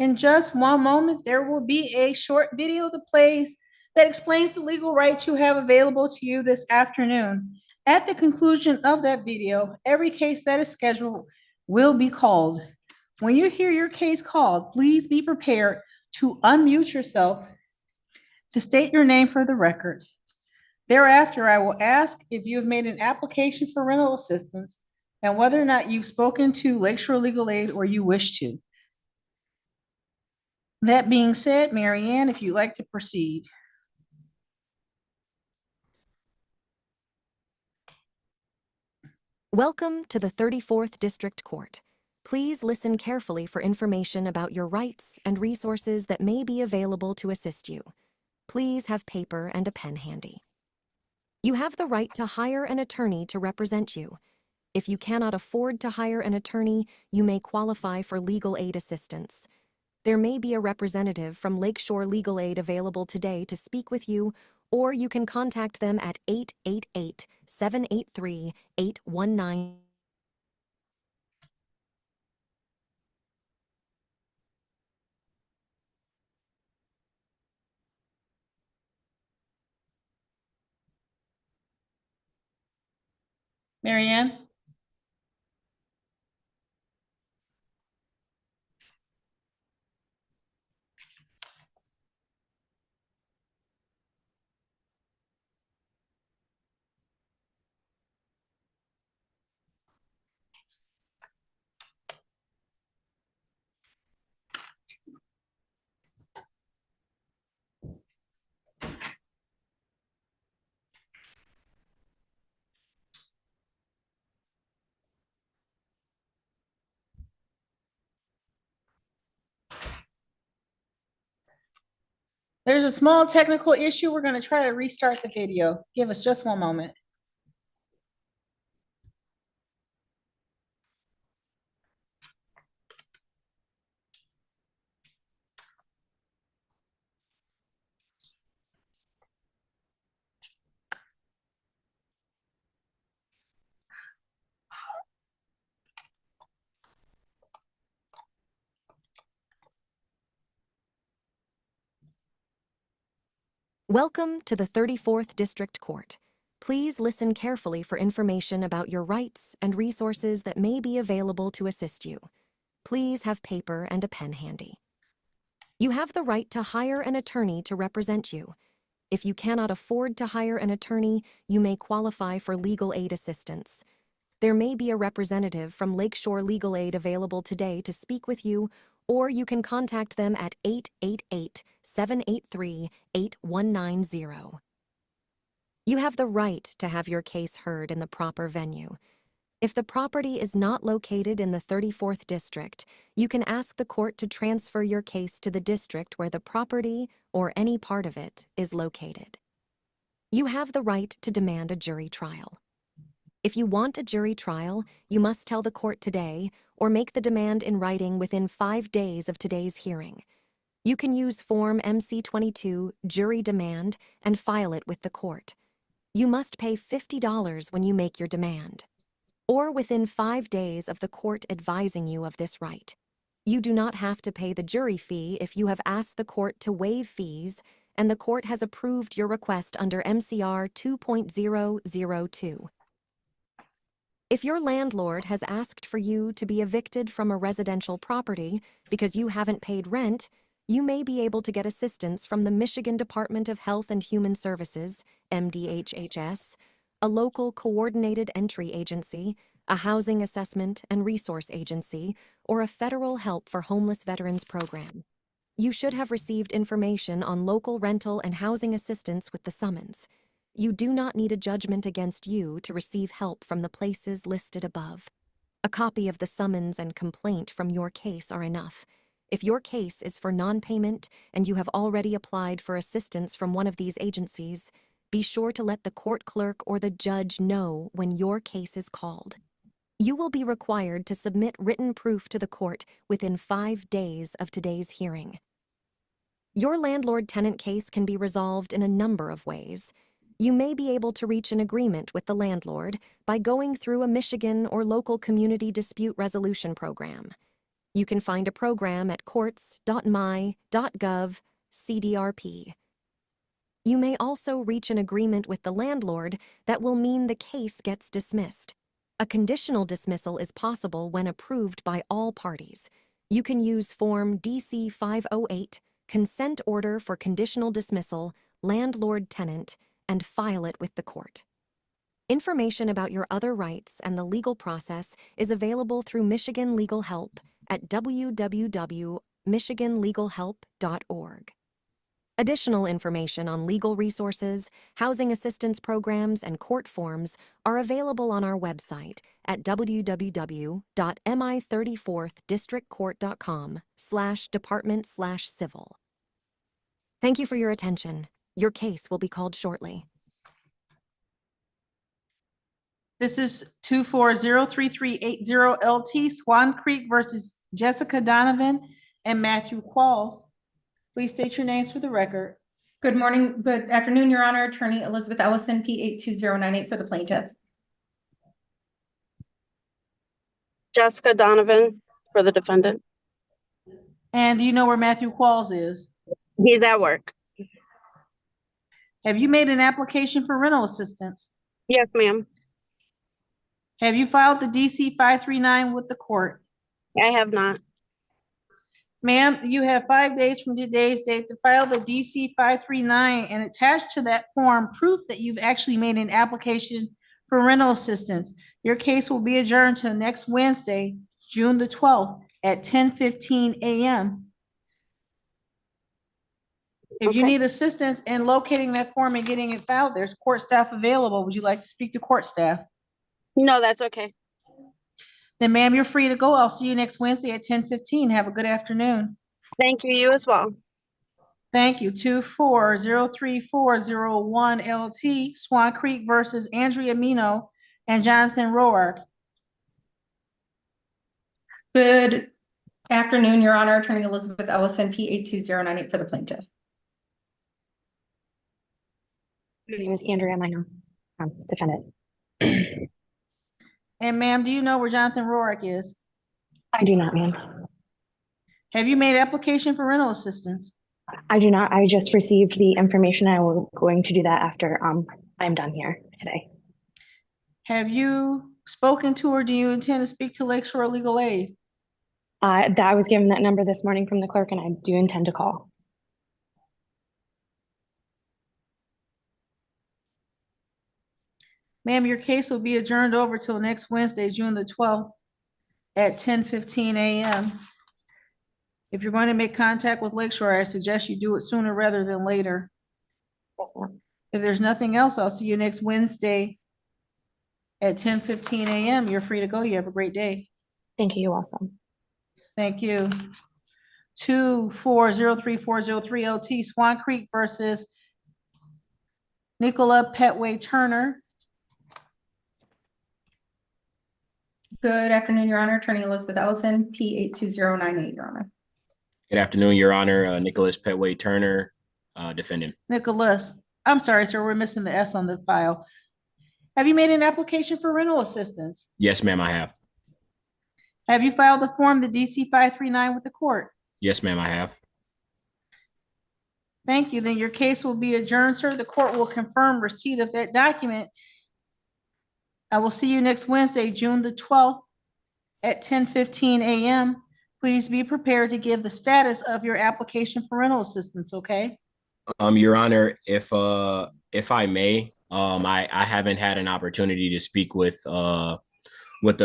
In just one moment, there will be a short video that plays that explains the legal rights you have available to you this afternoon. At the conclusion of that video, every case that is scheduled will be called. When you hear your case called, please be prepared to unmute yourself to state your name for the record. Thereafter, I will ask if you have made an application for rental assistance and whether or not you've spoken to Lakeshore Legal Aid or you wish to. That being said, Mary Ann, if you'd like to proceed. Welcome to the 34th District Court. Please listen carefully for information about your rights and resources that may be available to assist you. Please have paper and a pen handy. You have the right to hire an attorney to represent you. If you cannot afford to hire an attorney, you may qualify for legal aid assistance. There may be a representative from Lakeshore Legal Aid available today to speak with you, or you can contact them at 888-783-819. Mary Ann? There's a small technical issue. We're going to try to restart the video. Give us just one moment. Welcome to the 34th District Court. Please listen carefully for information about your rights and resources that may be available to assist you. Please have paper and a pen handy. You have the right to hire an attorney to represent you. If you cannot afford to hire an attorney, you may qualify for legal aid assistance. There may be a representative from Lakeshore Legal Aid available today to speak with you, or you can contact them at 888-783-8190. You have the right to have your case heard in the proper venue. If the property is not located in the 34th District, you can ask the court to transfer your case to the district where the property, or any part of it, is located. You have the right to demand a jury trial. If you want a jury trial, you must tell the court today or make the demand in writing within 5 days of today's hearing. You can use Form MC-22 Jury Demand and file it with the court. You must pay $50 when you make your demand, or within 5 days of the court advising you of this right. You do not have to pay the jury fee if you have asked the court to waive fees and the court has approved your request under MCR 2.002. If your landlord has asked for you to be evicted from a residential property because you haven't paid rent, you may be able to get assistance from the Michigan Department of Health and Human Services, MDHHS, a local coordinated entry agency, a housing assessment and resource agency, or a federal help for homeless veterans program. You should have received information on local rental and housing assistance with the summons. You do not need a judgment against you to receive help from the places listed above. A copy of the summons and complaint from your case are enough. If your case is for non-payment and you have already applied for assistance from one of these agencies, be sure to let the court clerk or the judge know when your case is called. You will be required to submit written proof to the court within 5 days of today's hearing. Your landlord-tenant case can be resolved in a number of ways. You may be able to reach an agreement with the landlord by going through a Michigan or local community dispute resolution program. You can find a program at courts.my.gov/CDRP. You may also reach an agreement with the landlord that will mean the case gets dismissed. A conditional dismissal is possible when approved by all parties. You can use Form DC-508, Consent Order for Conditional Dismissal, Landlord-Tenant, and file it with the court. Information about your other rights and the legal process is available through Michigan Legal Help at www.michiganlegalhelp.org. Additional information on legal resources, housing assistance programs, and court forms are available on our website at www.mi34thdistrictcourt.com/department/civil. Thank you for your attention. Your case will be called shortly. This is 2403380 LT Swan Creek versus Jessica Donovan and Matthew Qualls. Please state your names for the record. Good morning, good afternoon, Your Honor. Attorney Elizabeth Ellison, P82098 for the plaintiff. Jessica Donovan for the defendant. And do you know where Matthew Qualls is? He's at work. Have you made an application for rental assistance? Yes, ma'am. Have you filed the DC 539 with the court? I have not. Ma'am, you have 5 days from today's date to file the DC 539 and attach to that form proof that you've actually made an application for rental assistance. Your case will be adjourned till next Wednesday, June the 12th at 10:15 a.m. If you Okay. need assistance in locating that form and getting it filed, there's court staff available. Would you like to speak to court staff? No, that's okay. Then ma'am, you're free to go. I'll see you next Wednesday at 10:15. Have a good afternoon. Thank you. You as well. Thank you. 2403401 LT Swan Creek versus Andrea Mino and Jonathan Roark. Good afternoon, Your Honor. Attorney Elizabeth Ellison, P82098 for the plaintiff. My name is Andrea Mino, defendant. And ma'am, do you know where Jonathan Roark is? I do not, ma'am. Have you made application for rental assistance? I do not. I just received the information. I will going to do that after I'm done here today. Have you spoken to or do you intend to speak to Lakeshore Legal Aid? I was given that number this morning from the clerk, and I do intend to call. Ma'am, your case will be adjourned over till next Wednesday, June the 12th at 10:15 a.m. If you're going to make contact with Lakeshore, I suggest you do it sooner rather than later. Yes, ma'am. If there's nothing else, I'll see you next Wednesday at 10:15 a.m. You're free to go. You have a great day. Thank you. You also. Thank you. 2403403 LT Swan Creek versus Nicola Petway Turner. Good afternoon, Your Honor. Attorney Elizabeth Ellison, P82098, Your Honor. Good afternoon, Your Honor. Nicholas Petway Turner, defendant. Nicholas, I'm sorry, sir, we're missing the S on the file. Have you made an application for rental assistance? Yes, ma'am, I have. Have you filed the form, the DC 539 with the court? Yes, ma'am, I have. Thank you. Then your case will be adjourned, sir. The court will confirm receipt of that document. I will see you next Wednesday, June the 12th at 10:15 a.m. Please be prepared to give the status of your application for rental assistance, okay? Your Honor, if I may, I haven't had an opportunity to speak with the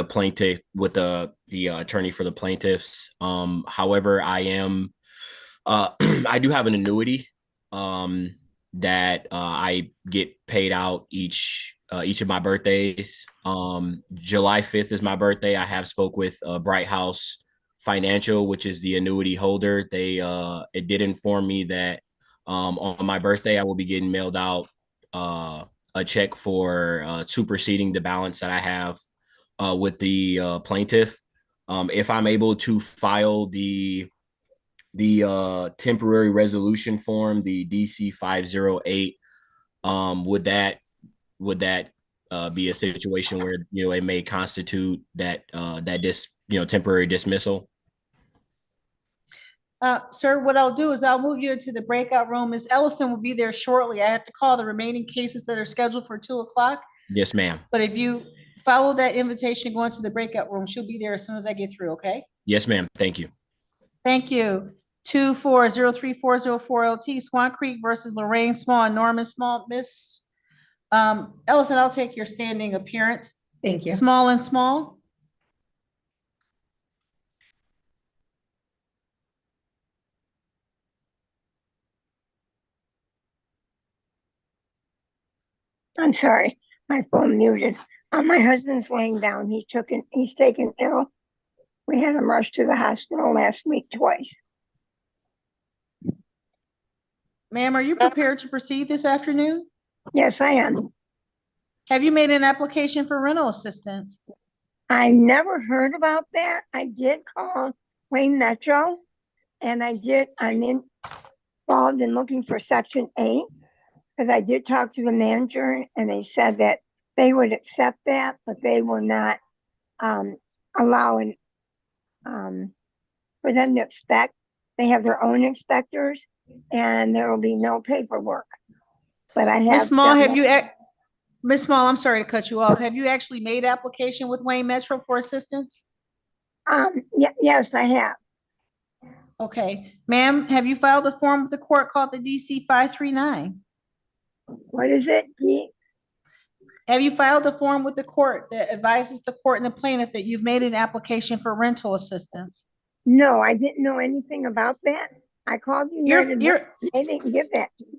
plaintiff, with the attorney for the plaintiffs. However, I do have an annuity that I get paid out each of my birthdays. July 5th is my birthday. I have spoke with Bright House Financial, which is the annuity holder. It did inform me that on my birthday I will be getting mailed out a check for superseding the balance that I have with the plaintiff. If I'm able to file the temporary resolution form, the DC 508, would that be a situation where it may constitute that temporary dismissal? Sir, what I'll do is I'll move you into the breakout room. Ms. Ellison will be there shortly. I have to call the remaining cases that are scheduled for 2 o'clock. Yes, ma'am. But if you follow that invitation, go into the breakout room. She'll be there as soon as I get through, okay? Yes, ma'am. Thank you. Thank you. 2403404 LT Swan Creek versus Lorraine Small and Norman Small. Miss Ellison, I'll take your standing appearance. Thank you. Small and Small. I'm sorry, my phone muted. My husband's laying down. He's taken ill. We had him rushed to the hospital last week twice. Ma'am, are you prepared to proceed this afternoon? Yes, I am. Have you made an application for rental assistance? I never heard about that. I did call Wayne Metro and I'm involved in looking for Section 8 because I did talk to the manager and they said that they would accept that, but they will not allow for them to inspect. They have their own inspectors and there will be no paperwork. But I have. Ms. Small, Ms. Small, I'm sorry to cut you off. Have you actually made application with Wayne Metro for assistance? Yes, I have. Okay. Ma'am, have you filed a form with the court called the DC 539? What is it? Have you filed a form with the court that advises the court and the plaintiff that you've made an application for rental assistance? No, I didn't know anything about that. I called United. They didn't give that to me.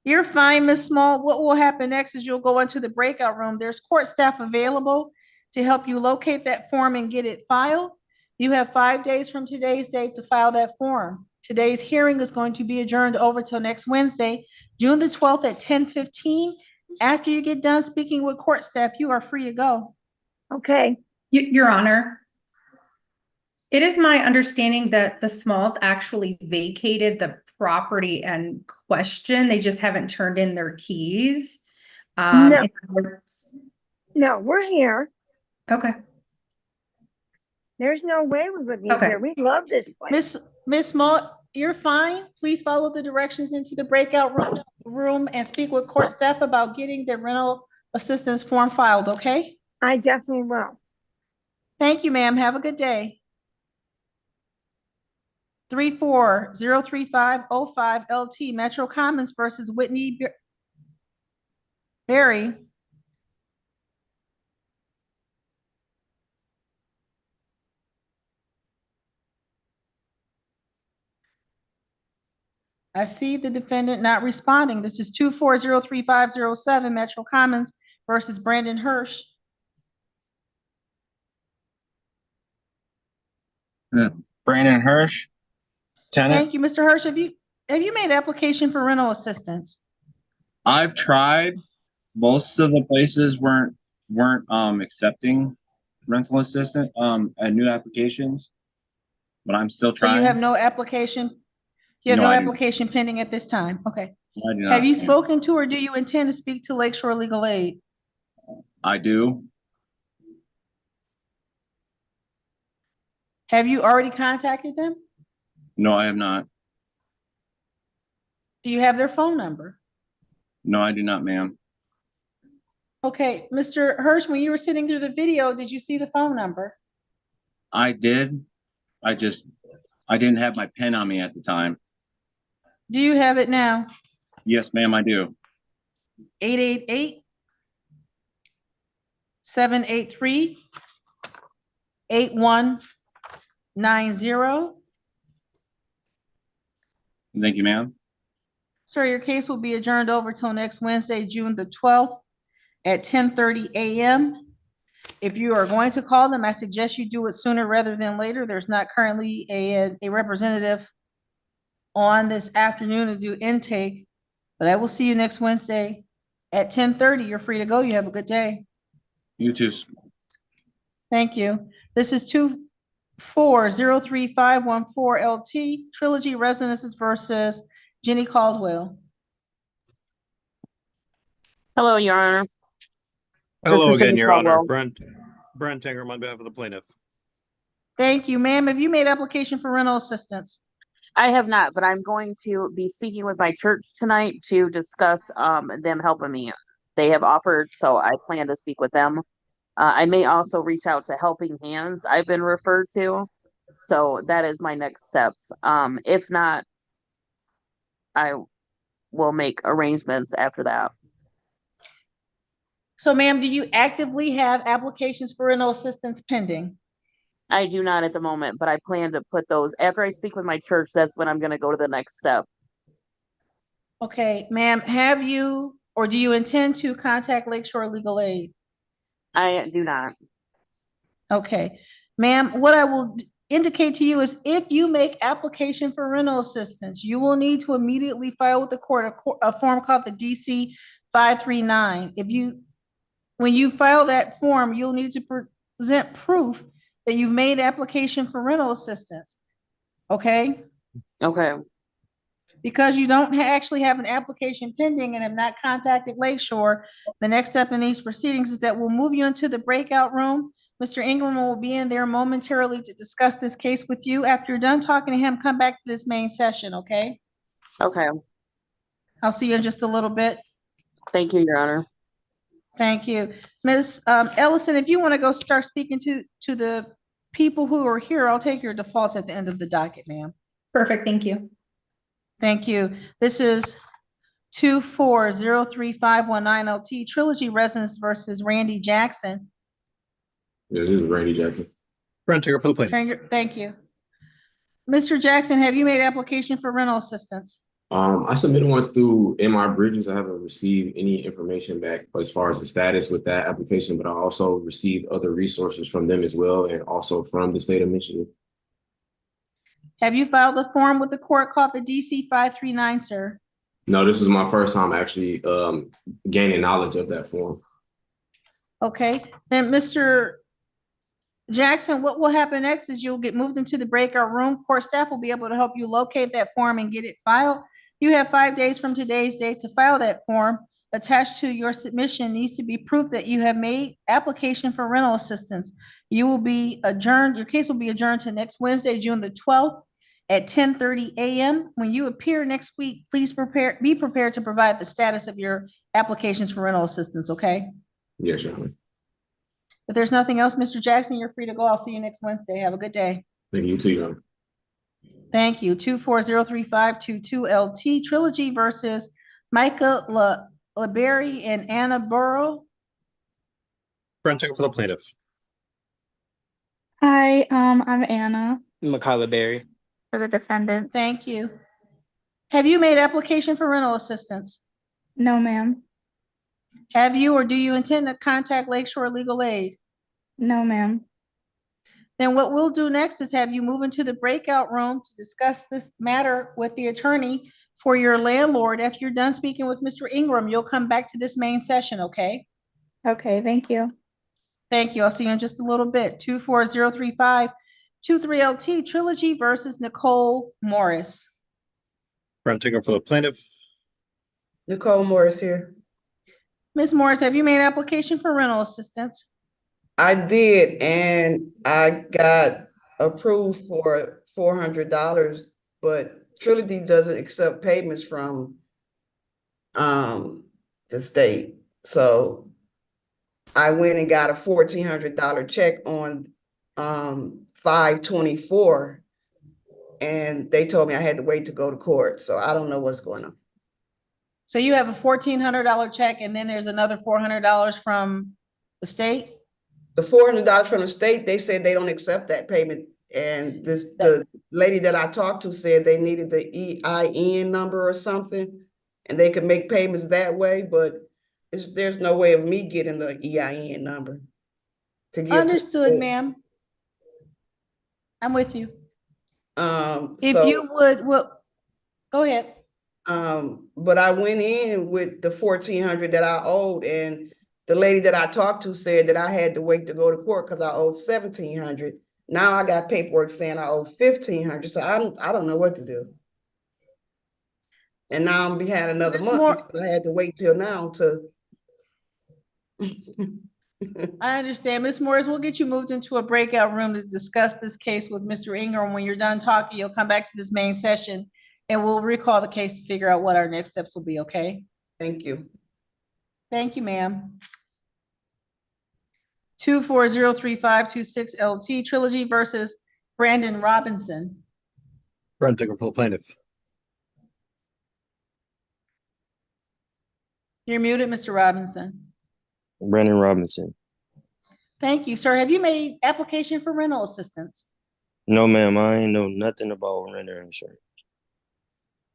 You're fine, Ms. Small. What will happen next is you'll go into the breakout room. There's court staff available to help you locate that form and get it filed. You have 5 days from today's date to file that form. Today's hearing is going to be adjourned over till next Wednesday, June the 12th at 10:15. After you get done speaking with court staff, you are free to go. Okay. Your Honor, it is my understanding that the Smalls actually vacated the property in question. They just haven't turned in their keys. No, we're here. Okay. There's no way we would leave here. We love this place. Miss Small, you're fine. Please follow the directions into the breakout room and speak with court staff about getting the rental assistance form filed, okay? I definitely will. Thank you, ma'am. Have a good day. 3403505 LT Metro Commons versus Whitney Berry. I see the defendant not responding. This is 2403507 Metro Commons versus Brandon Hirsch. Brandon Hirsch, tenant. Thank you, Mr. Hirsch. Have you made application for rental assistance? I've tried. Most of the places weren't accepting rental assistance at new applications, but I'm still trying. So you have no application? You have no application pending at this time? Okay. I do not. Have you spoken to or do you intend to speak to Lakeshore Legal Aid? I do. Have you already contacted them? No, I have not. Do you have their phone number? No, I do not, ma'am. Okay, Mr. Hirsch, when you were sitting through the video, did you see the phone number? I did. I didn't have my pen on me at the time. Do you have it now? Yes, ma'am, I do. 888-783-8190. Thank you, ma'am. Sir, your case will be adjourned over till next Wednesday, June the 12th at 10:30 a.m. If you are going to call them, I suggest you do it sooner rather than later. There's not currently a representative on this afternoon to do intake, but I will see you next Wednesday at 10:30. You're free to go. You have a good day. You too. Thank you. This is 2403514 LT Trilogy Residences versus Jenny Caldwell. Hello, Your Honor. Hello This is again, Jenny Your Honor. Caldwell. Brent Ingram on behalf of the plaintiff. Thank you, ma'am. Have you made application for rental assistance? I have not, but I'm going to be speaking with my church tonight to discuss them helping me. They have offered, so I plan to speak with them. I may also reach out to Helping Hands I've been referred to. So that is my next steps. If not, I will make arrangements after that. So ma'am, do you actively have applications for rental assistance pending? I do not at the moment, but I plan to put those after I speak with my church. That's when I'm going to go to the next step. Okay, ma'am, have you or do you intend to contact Lakeshore Legal Aid? I do not. Okay, ma'am, what I will indicate to you is if you make application for rental assistance, you will need to immediately file with the court a form called the DC 539. When you file that form, you'll need to present proof that you've made application for rental assistance. Okay? Okay. Because you don't actually have an application pending and have not contacted Lakeshore, the next step in these proceedings is that we'll move you into the breakout room. Mr. Ingram will be in there momentarily to discuss this case with you. After you're done talking to him, come back to this main session, okay? Okay. I'll see you in just a little bit. Thank you, Your Honor. Thank you. Ms. Ellison, if you want to go start speaking to the people who are here, I'll take your defaults at the end of the docket, ma'am. Perfect, thank you. Thank you. This is 2403519 LT Trilogy Residence versus Randy Jackson. Yeah, this is Randy Jackson. Brent Taylor for the plaintiff. Thank you. Mr. Jackson, have you made application for rental assistance? I submitted one through MR Bridges. I haven't received any information back as far as the status with that application, but I also received other resources from them as well, and also from the state of Michigan. Have you filed the form with the court called the DC 539, sir? No, this is my first time actually gaining knowledge of that form. Okay, then Mr. Jackson, what will happen next is you'll get moved into the breakout room. Court staff will be able to help you locate that form and get it filed. You have 5 days from today's date to file that form. Attached to your submission needs to be proof that you have made application for rental assistance. You will be adjourned, your case will be adjourned to next Wednesday, June the 12th at 10:30 a.m. When you appear next week, please be prepared to provide the status of your applications for rental assistance, okay? Yes, Your Honor. If there's nothing else, Mr. Jackson, you're free to go. I'll see you next Wednesday. Have a good day. Thank you too, Your Honor. Thank you. 2403522 LT Trilogy versus Micah LeBerry and Anna Burrow. Brent Taylor for the plaintiff. Hi, I'm Anna. Makala Berry. For the defendant. Thank you. Have you made application for rental assistance? No, ma'am. Have you or do you intend to contact Lakeshore Legal Aid? No, ma'am. Then what we'll do next is have you move into the breakout room to discuss this matter with the attorney for your landlord. After you're done speaking with Mr. Ingram, you'll come back to this main session, okay? Okay, thank you. Thank you. I'll see you in just a little bit. 2403523 LT Trilogy versus Nicole Morris. Brent Taylor for the plaintiff. Nicole Morris here. Ms. Morris, have you made application for rental assistance? I did, and I got approved for $400, but Trilogy doesn't accept payments from the state. So I went and got a $1,400 check on 5/24, and they told me I had to wait to go to court. So I don't know what's going on. So you have a $1,400 check and then there's another $400 from the state? The $400 from the state, they said they don't accept that payment. And the lady that I talked to said they needed the EIN number or something, and they could make payments that way, but there's no way of me getting the EIN number to give. Understood, ma'am. I'm with you. If So, you would, well, go ahead. but I went in with the $1,400 that I owed, and the lady that I talked to said that I had to wait to go to court because I owed $1,700. Now I got paperwork saying I owe $1,500, so I don't know what to do. And now I'm behind another month because I had to wait till now to. I understand. Ms. Morris, we'll get you moved into a breakout room to discuss this case with Mr. Ingram. When you're done talking, you'll come back to this main session and we'll recall the case to figure out what our next steps will be, okay? Thank you. Thank you, ma'am. 2403526 LT Trilogy versus Brandon Robinson. Brent Dicker for the plaintiff. You're muted, Mr. Robinson. Brandon Robinson. Thank you, sir. Have you made application for rental assistance? No, ma'am, I ain't know nothing about renter insurance.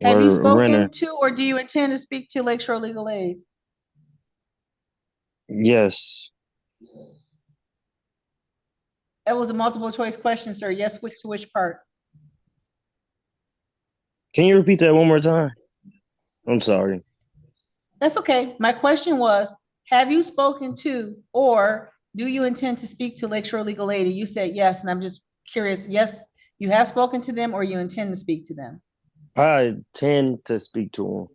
Have you Or spoken renter. to or do you intend to speak to Lakeshore Legal Aid? Yes. That was a multiple choice question, sir. Yes, which to which part? Can you repeat that one more time? I'm sorry. That's okay. My question was, have you spoken to or do you intend to speak to Lakeshore Legal Aid? And you said yes, and I'm just curious. Yes, you have spoken to them or you intend to speak to them? I tend to speak to them.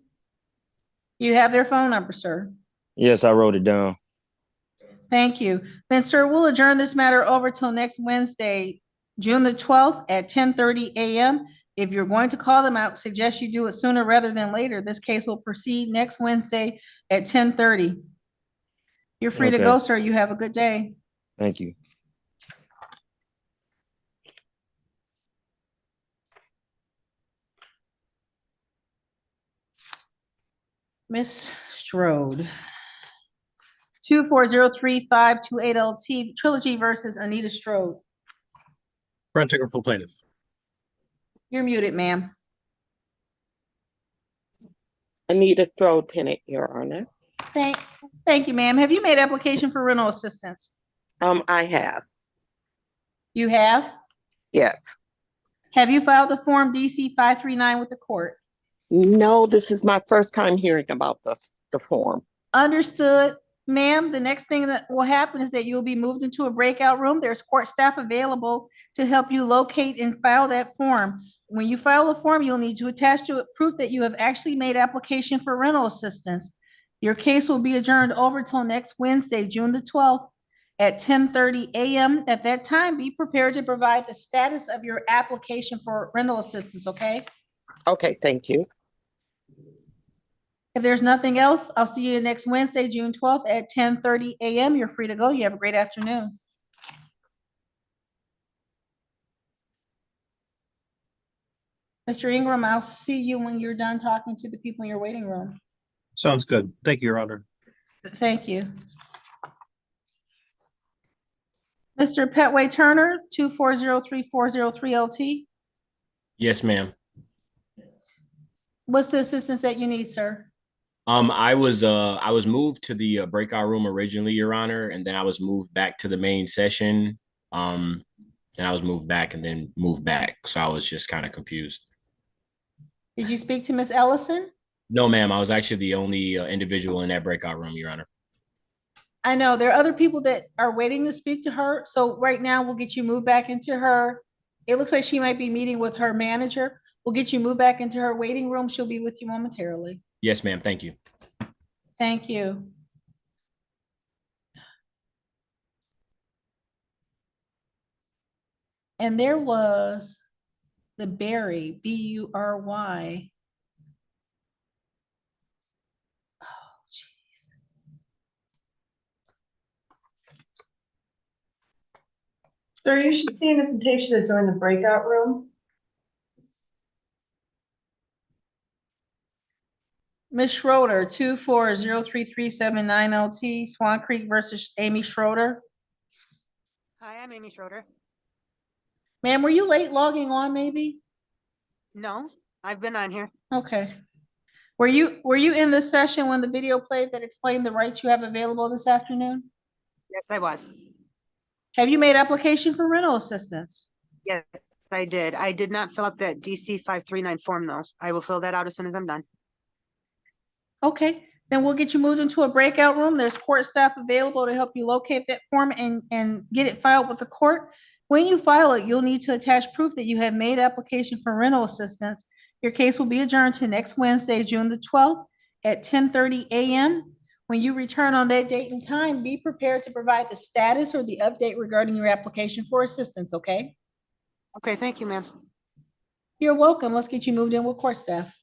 You have their phone number, sir. Yes, I wrote it down. Thank you. Then, sir, we'll adjourn this matter over till next Wednesday, June the 12th at 10:30 a.m. If you're going to call them out, suggest you do it sooner rather than later. This case will proceed next Wednesday at 10:30. You're free to Okay. go, sir. You have a good day. Thank you. Miss Strode. 2403528 LT Trilogy versus Anita Strode. Brent Dicker for the plaintiff. You're muted, ma'am. Anita Strode Pennant, Your Honor. Thank you, ma'am. Have you made application for rental assistance? I have. You have? Yes. Have you filed the form DC 539 with the court? No, this is my first time hearing about the form. Understood. Ma'am, the next thing that will happen is that you'll be moved into a breakout room. There's court staff available to help you locate and file that form. When you file the form, you'll need to attach to it proof that you have actually made application for rental assistance. Your case will be adjourned over till next Wednesday, June the 12th at 10:30 a.m. At that time, be prepared to provide the status of your application for rental assistance, okay? Okay, thank you. If there's nothing else, I'll see you next Wednesday, June 12th at 10:30 a.m. You're free to go. You have a great afternoon. Mr. Ingram, I'll see you when you're done talking to the people in your waiting room. Sounds good. Thank you, Your Honor. Thank you. Mr. Petway Turner, 2403403 LT. Yes, ma'am. What's the assistance that you need, sir? I was moved to the breakout room originally, Your Honor, and then I was moved back to the main session. Then I was moved back and then moved back. So I was just kind of confused. Did you speak to Miss Ellison? No, ma'am. I was actually the only individual in that breakout room, Your Honor. I know there are other people that are waiting to speak to her. So right now we'll get you moved back into her. It looks like she might be meeting with her manager. We'll get you moved back into her waiting room. She'll be with you momentarily. Yes, ma'am. Thank you. Thank you. And there was the Berry, B-U-R-Y. Oh, jeez. Sir, you should see an invitation to join the breakout room. Ms. Schroeder, 2403379 LT, Swan Creek versus Amy Schroeder. Hi, I'm Amy Schroeder. Ma'am, were you late logging on maybe? No, I've been on here. Okay. Were you in the session when the video played that explained the rights you have available this afternoon? Yes, I was. Have you made application for rental assistance? Yes, I did. I did not fill up that DC 539 form though. I will fill that out as soon as I'm done. Okay, then we'll get you moved into a breakout room. There's court staff available to help you locate that form and get it filed with the court. When you file it, you'll need to attach proof that you have made application for rental assistance. Your case will be adjourned to next Wednesday, June the 12th at 10:30 a.m. When you return on that date and time, be prepared to provide the status or the update regarding your application for assistance, okay? Okay, thank you, ma'am. You're welcome. Let's get you moved in with court staff.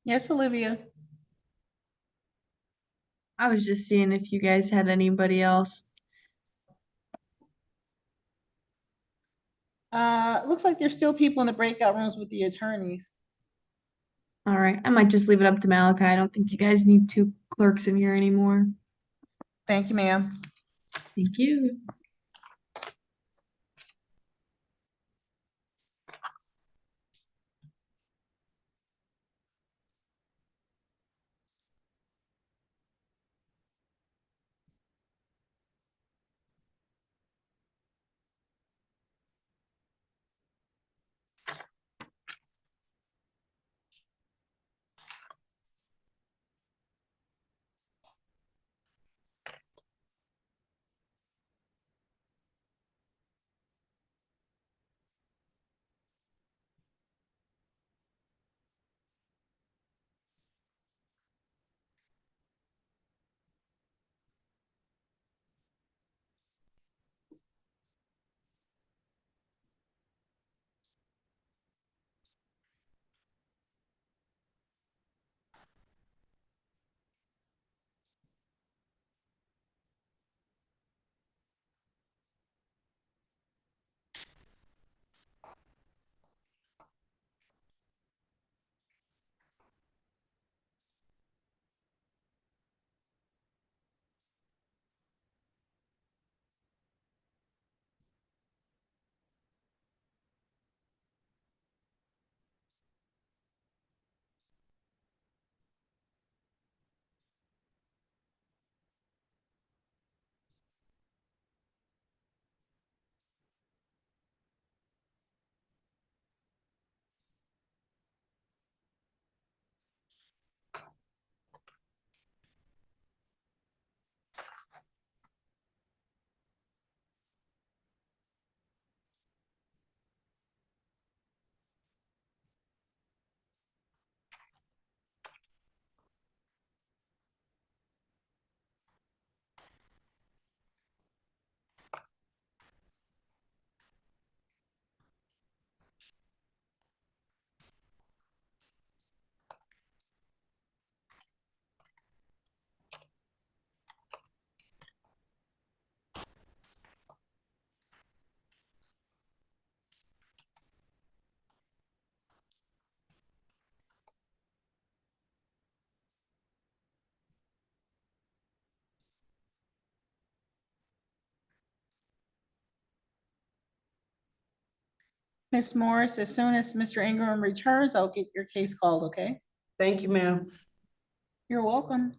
Yes, Olivia. I was just seeing if you guys had anybody else. Looks like there's still people in the breakout rooms with the attorneys. All right, I might just leave it up to Malachi. I don't think you guys need two clerks in here anymore. Thank you, ma'am. Thank you. Ms. Morris, as soon as Mr. Ingram returns, I'll get your case called, okay? Thank you, ma'am. You're welcome.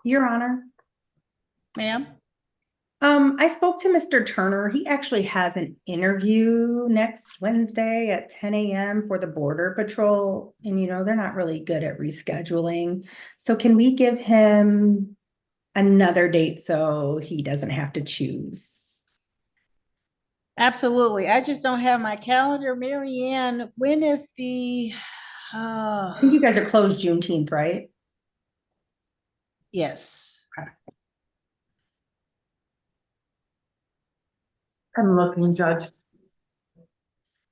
Your Honor. Ma'am? I spoke to Mr. Turner. He actually has an interview next Wednesday at 10 a.m. for the Border Patrol. And you know, they're not really good at rescheduling. So can we give him another date so he doesn't have to choose? Absolutely. I just don't have my calendar. Mary Ann, when is the, I think you guys are closed Juneteenth, right? yes. I'm looking, Judge.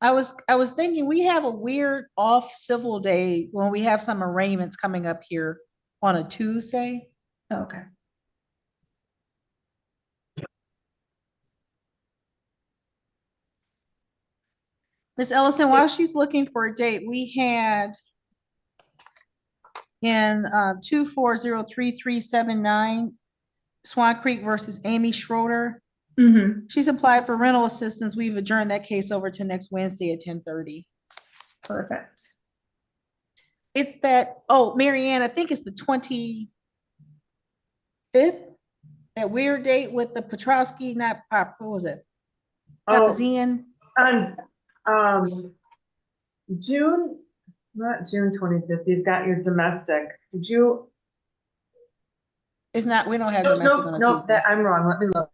I was thinking we have a weird off civil day when we have some arraignments coming up here on a Tuesday. Okay. Miss Ellison, while she's looking for a date, we had in 2403379 Swan Creek versus Amy Schroeder. Mm-hmm. She's applied for rental assistance. We've adjourned that case over to next Wednesday at 10:30. Perfect. It's that, Mary Ann, I think it's the 25th, that weird date with the Petrowski, not Pop, what was it? Papazian. June, not June 25th, you've got your domestic. Did you? It's not, we don't have No, domestic on a no, Tuesday. I'm wrong. Let me look.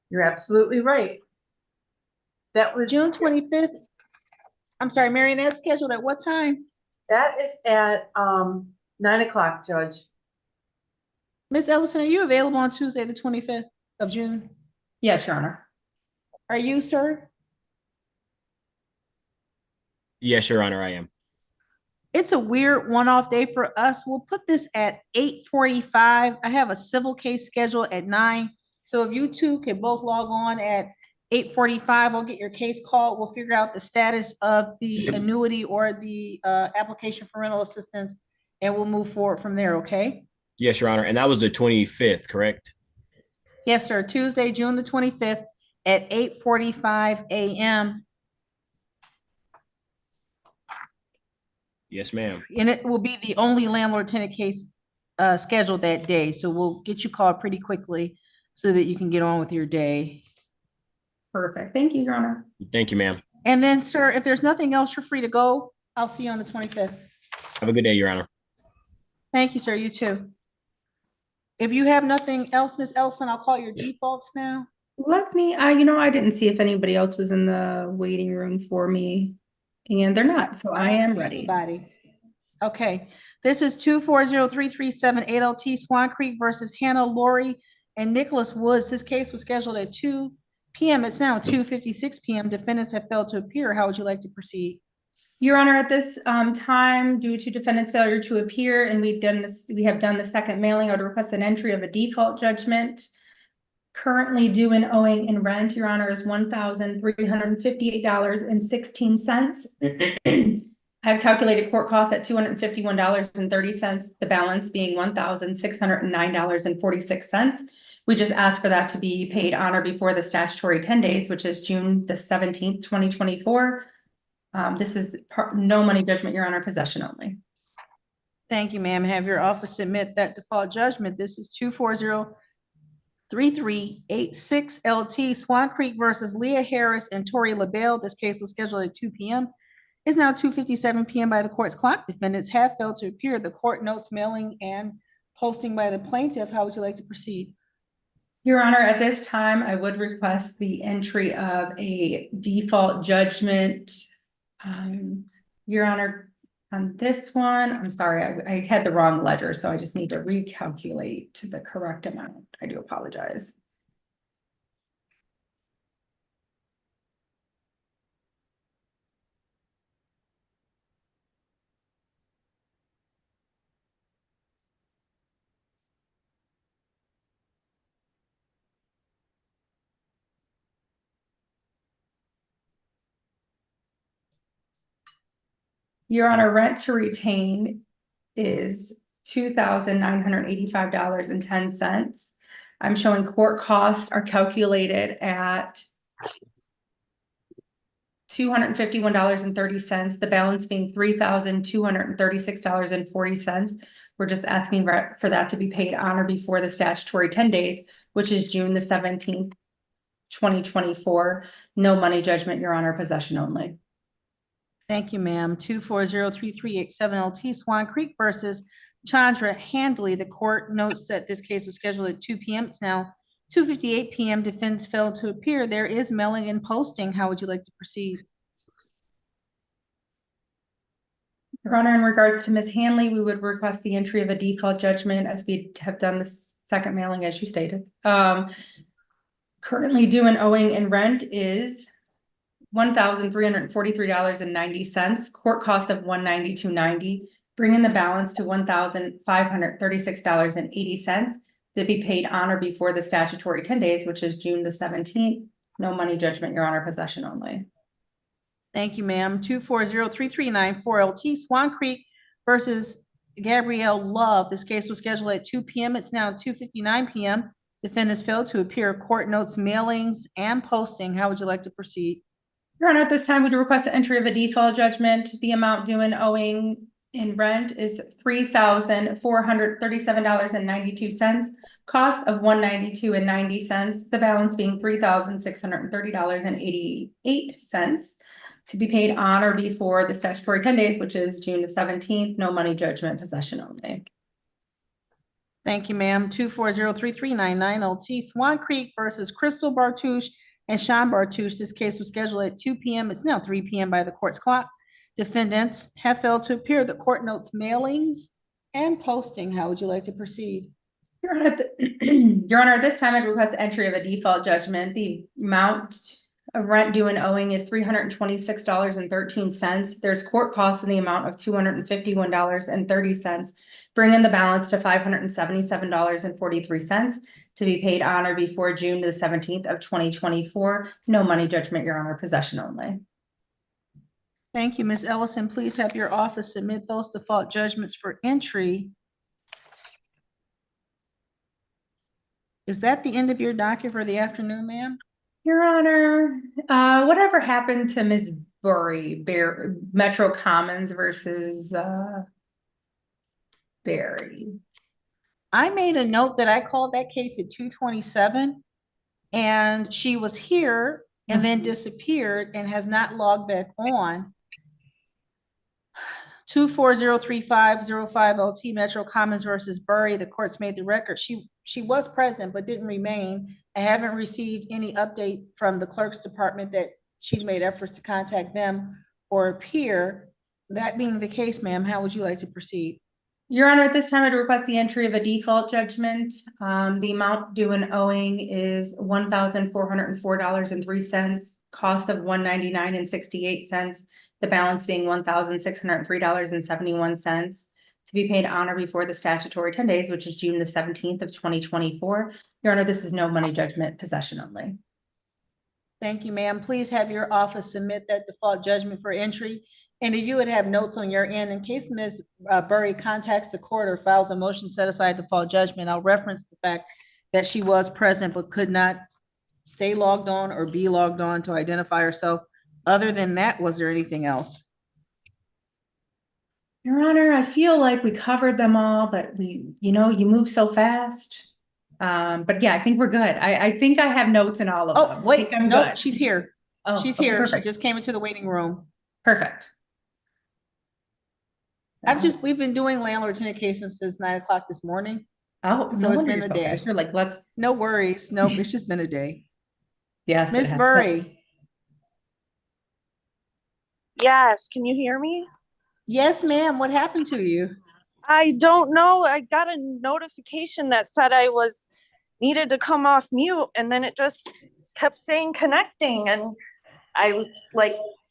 You're absolutely right. That was June 25th. I'm sorry, Mary Ann, that's scheduled at what time? That is at 9 o'clock, Judge. Miss Ellison, are you available on Tuesday, the 25th of June? Yes, Your Honor. Are you, sir? Yes, Your Honor, I am. It's a weird one-off day for us. We'll put this at 8:45. I have a civil case scheduled at 9. So if you two can both log on at 8:45, I'll get your case called. We'll figure out the status of the annuity or the application for rental assistance, and we'll move forward from there, okay? Yes, Your Honor. And that was the 25th, correct? Yes, sir. Tuesday, June the 25th at 8:45 a.m. Yes, ma'am. And it will be the only landlord-tenant case scheduled that day. So we'll get you called pretty quickly so that you can get on with your day. Perfect. Thank you, Your Honor. Thank you, ma'am. And then, sir, if there's nothing else, you're free to go. I'll see you on the 25th. Have a good day, Your Honor. Thank you, sir. You too. If you have nothing else, Ms. Elson, I'll call your defaults now. Let me, I didn't see if anybody else was in the waiting room for me. And they're not, so I don't am see ready. anybody. Okay, this is 2403378 LT Swan Creek versus Hannah Laurie and Nicholas Woods. This case was scheduled at 2 p.m. It's now 2:56 p.m. Defendants have failed to appear. How would you like to proceed? Your Honor, at this time, due to defendant's failure to appear, and we have done the second mailing, I would request an entry of a default judgment. Currently due and owing in rent, Your Honor, is $1,358.16. I've calculated court costs at $251.30, the balance being $1,609.46. We just ask for that to be paid on or before the statutory 10 days, which is June the 17th, 2024. This is no money judgment, Your Honor, possession only. Thank you, ma'am. Have your office submit that default judgment. This is 2403386 LT Swan Creek versus Leah Harris and Tori LaBelle. This case was scheduled at 2 p.m. It's now 2:57 p.m. by the court's clock. Defendants have failed to appear. The court notes mailing and posting by the plaintiff. How would you like to proceed? Your Honor, at this time, I would request the entry of a default judgment. Your Honor, on this one, I'm sorry, I had the wrong ledger, so I just need to recalculate to the correct amount. I do apologize. Your Honor, rent to retain is $2,985.10. I'm showing court costs are calculated at $251.30, the balance being $3,236.40. We're just asking for that to be paid on or before the statutory 10 days, which is June the 17th, 2024. No money judgment, Your Honor, possession only. Thank you, ma'am. 2403387 LT Swan Creek versus Chandra Handley. The court notes that this case was scheduled at 2 p.m. It's now 2:58 p.m. Defendants failed to appear. There is mailing and posting. How would you like to proceed? Your Honor, in regards to Ms. Hanley, we would request the entry of a default judgment as we have done the second mailing, as you stated. Currently due and owing in rent is $1,343.90, court cost of $192.90, bringing the balance to $1,536.80 to be paid on or before the statutory 10 days, which is June the 17th. No money judgment, Your Honor, possession only. Thank you, ma'am. 2403394 LT Swan Creek versus Gabrielle Love. This case was scheduled at 2 p.m. It's now 2:59 p.m. Defendants failed to appear. Court notes mailings and posting. How would you like to proceed? Your Honor, at this time, we do request the entry of a default judgment. The amount due and owing in rent is $3,437.92, cost of $192.90, the balance being $3,630.88 to be paid on or before the statutory 10 days, which is June the 17th. No money judgment, possession only. Thank you, ma'am. 2403399 LT Swan Creek versus Crystal Bartouche and Sean Bartouche. This case was scheduled at 2 p.m. It's now 3 p.m. by the court's clock. Defendants have failed to appear. The court notes mailings and posting. How would you like to proceed? Your Honor, Your Honor, at this time, I'd request the entry of a default judgment. The amount of rent due and owing is $326.13. There's court costs in the amount of $251.30, bringing the balance to $577.43 to be paid on or before June the 17th of 2024. No money judgment, Your Honor, possession only. Thank you, Ms. Ellison. Please have your office submit those default judgments for entry. Is that the end of your docket for the afternoon, ma'am? Your Honor, whatever happened to Ms. Burry, Metro Commons versus Barry? I made a note that I called that case at 2:27 and she was here and then disappeared and has not logged back on. 2403505 LT Metro Commons versus Burry. The court's made the record. She was present but didn't remain. I haven't received any update from the clerk's department that she's made efforts to contact them or appear. That being the case, ma'am, how would you like to proceed? Your Honor, at this time, I'd request the entry of a default judgment. The amount due and owing is $1,404.03, cost of $199.68, the balance being $1,603.71 to be paid on or before the statutory 10 days, which is June the 17th of 2024. Your Honor, this is no money judgment, possession only. Thank you, ma'am. Please have your office submit that default judgment for entry. And if you would have notes on your end, in case Ms. Burry contacts the court or files a motion to set aside default judgment, I'll reference the fact that she was present but could not stay logged on or be logged on to identify herself. Other than that, was there anything else? Your Honor, I feel like we covered them all, but you move so fast. But yeah, I think we're good. I think I have notes in all of them. Oh, wait, no, good. she's here. Oh, She's okay, here. perfect. She just came into the waiting room. Perfect. We've been doing landlord tenant cases since 9 o'clock this morning. Oh, So it's been a day. You're like, let's. No worries. No, it's just been a day. Yes. Ms. Burry. Yes, can you hear me? Yes, ma'am. What happened to you? I don't know. I got a notification that said I was needed to come off mute, and then it just kept saying connecting, and I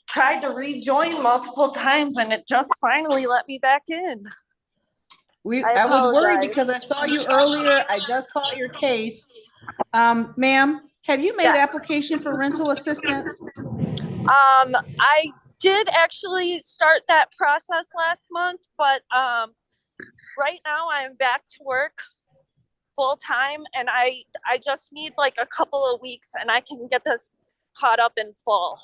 tried to rejoin multiple times, and it just finally let me back in. I was worried because I saw you earlier. I just caught your case. Ma'am, have you made Yes. application for rental assistance? I did actually start that process last month, but right now I'm back to work full time, and I just need like a couple of weeks and I can get this caught up in full.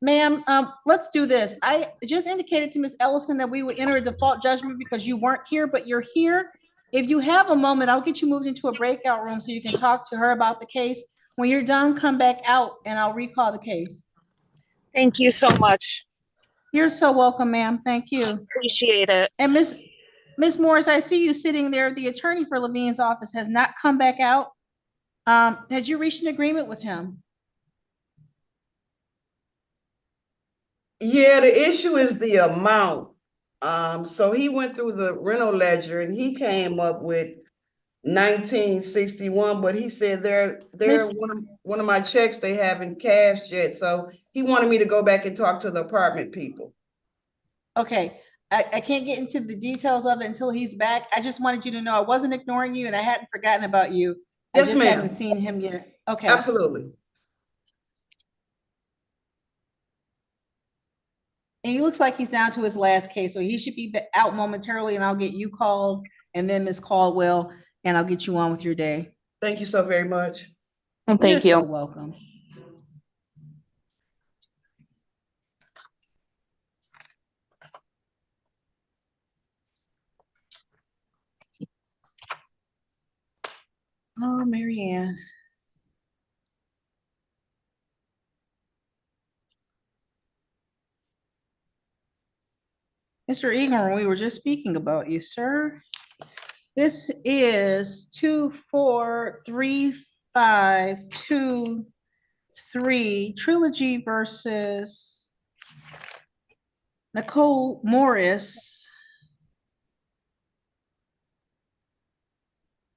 Ma'am, let's do this. I just indicated to Ms. Ellison that we would enter a default judgment because you weren't here, but you're here. If you have a moment, I'll get you moved into a breakout room so you can talk to her about the case. When you're done, come back out and I'll recall the case. Thank you so much. You're so welcome, ma'am. Thank you. Appreciate it. And Ms. Morris, I see you sitting there. The attorney for Levine's office has not come back out. Had you reached an agreement with him? Yeah, the issue is the amount. So he went through the rental ledger and he came up with 1961, but he said they're one of my checks they haven't cashed yet. So he wanted me to go back and talk to the apartment people. Okay, I can't get into the details of it until he's back. I just wanted you to know I wasn't ignoring you and I hadn't forgotten about you. Yes, I just ma'am. haven't seen him yet. Okay. Absolutely. And he looks like he's down to his last case, so he should be out momentarily, and I'll get you called and then Ms. Caldwell, and I'll get you on with your day. Thank you so very much. And thank you. You're so welcome. Oh, Marianne. Mr. Ingram, we were just speaking about you, sir. This is 24352 Trilogy versus Nicole Morris.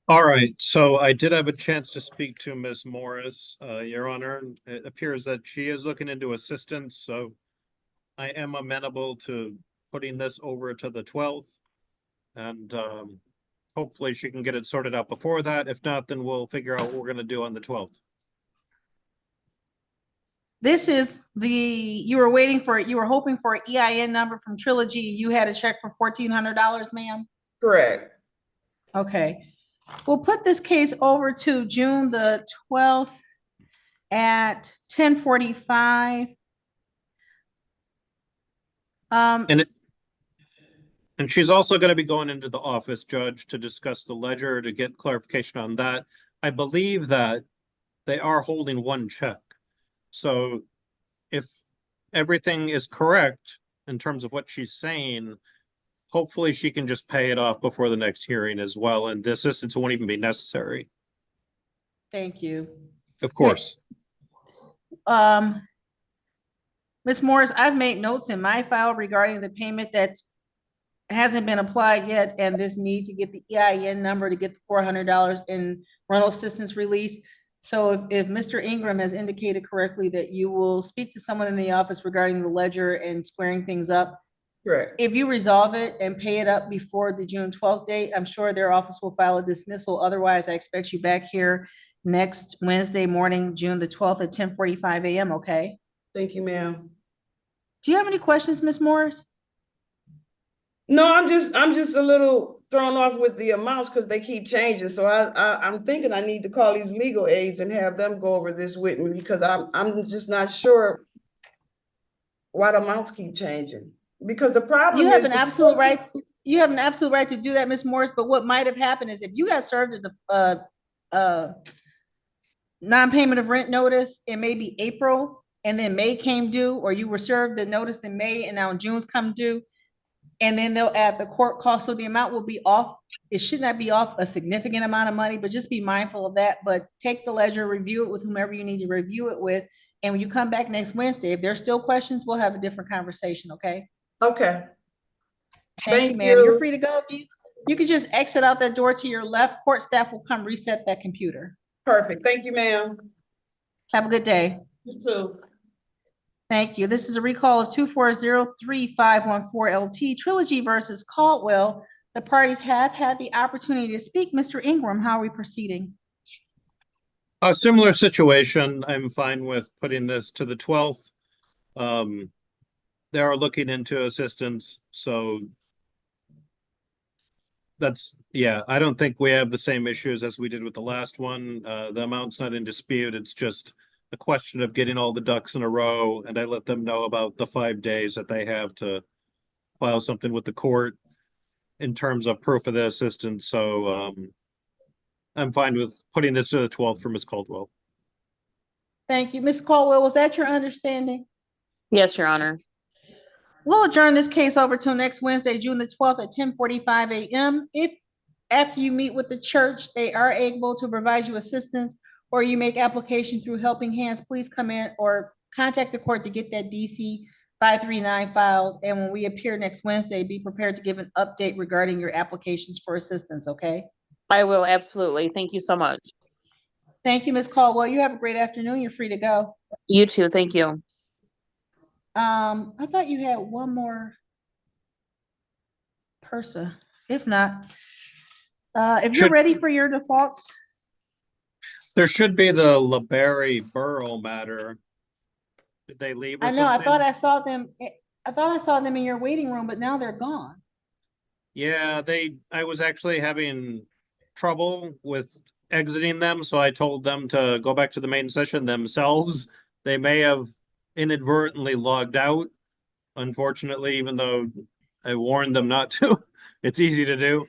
All right, so I did have a chance to speak to Ms. Morris, Your Honor. It appears that she is looking into assistance, so I am amenable to putting this over to the 12th. And hopefully she can get it sorted out before that. If not, then we'll figure out what we're gonna do on the 12th. This is you were waiting for it. You were hoping for an EIN number from Trilogy. You had a check for $1,400, ma'am? Correct. Okay. We'll put this case over to June the 12th at 10:45. And she's also going to be going into the office, Judge, to discuss the ledger, to get clarification on that. I believe that they are holding one check. So if everything is correct in terms of what she's saying, hopefully she can just pay it off before the next hearing as well, and the assistance won't even be necessary. Thank you. Of course. Ms. Morris, I've made notes in my file regarding the payment that hasn't been applied yet, and this need to get the EIN number to get the $400 in rental assistance release. So if Mr. Ingram has indicated correctly that you will speak to someone in the office regarding the ledger and squaring things up. Correct. If you resolve it and pay it up before the June 12th date, I'm sure their office will file a dismissal. Otherwise, I expect you back here next Wednesday morning, June the 12th at 10:45 a.m., okay? Thank you, ma'am. Do you have any questions, Ms. Morris? No, I'm just a little thrown off with the amounts because they keep changing. So I'm thinking I need to call these legal aides and have them go over this with me because I'm just not sure why the amounts keep changing. Because the problem You have is an absolute right. You have an absolute right to do that, Ms. Morris. But what might have happened is if you got served a non-payment of rent notice in maybe April and then May came due, or you were served the notice in May and now June's come due, and then they'll add the court cost. So the amount will be off. It should not be off a significant amount of money, but just be mindful of that. But take the ledger, review it with whomever you need to review it with. And when you come back next Wednesday, if there's still questions, we'll have a different conversation, okay? Okay. Thank you, ma'am. You're free to go. You can just exit out that door to your left. Court staff will come reset that computer. Perfect. Thank you, ma'am. Have a good day. You too. Thank you. This is a recall of 2403514 LT Trilogy versus Caldwell. The parties have had the opportunity to speak. Mr. Ingram, how are we proceeding? A similar situation. I'm fine with putting this to the 12th. They are looking into assistance, so that's, yeah, I don't think we have the same issues as we did with the last one. The amount's not in dispute. It's just a question of getting all the ducks in a row, and I let them know about the 5 days that they have to file something with the court in terms of proof of the assistance. So I'm fine with putting this to the 12th for Ms. Caldwell. Thank you. Ms. Caldwell, was that your understanding? Yes, Your Honor. We'll adjourn this case over till next Wednesday, June the 12th at 10:45 a.m. If after you meet with the church, they are able to provide you assistance, or you make application through Helping Hands, please come in or contact the court to get that DC 539 filed. And when we appear next Wednesday, be prepared to give an update regarding your applications for assistance, okay? I will, absolutely. Thank you so much. Thank you, Ms. Caldwell. You have a great afternoon. You're free to go. You too. Thank you. I thought you had one more person. If not, if you're ready for your defaults. There should be the LeBerry Borough matter. Did they leave or I know, I something? thought I saw them. I thought I saw them in your waiting room, but now they're gone. Yeah, I was actually having trouble with exiting them, so I told them to go back to the main session themselves. They may have inadvertently logged out, unfortunately, even though I warned them not to. It's easy to do.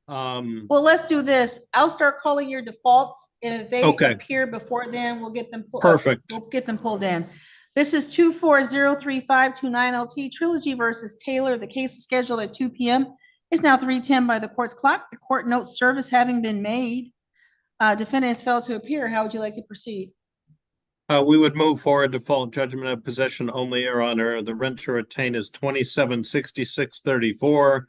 Well, let's do this. I'll start calling your defaults, and if they Okay. appear before then, we'll get them. Perfect. We'll get them pulled in. This is 2403529 LT Trilogy versus Taylor. The case is scheduled at 2 p.m. It's now 3:10 by the court's clock. The court notes service having been made. Defendants failed to appear. How would you like to proceed? We would move forward default judgment of possession only, Your Honor. The rent to retain is $2766.34.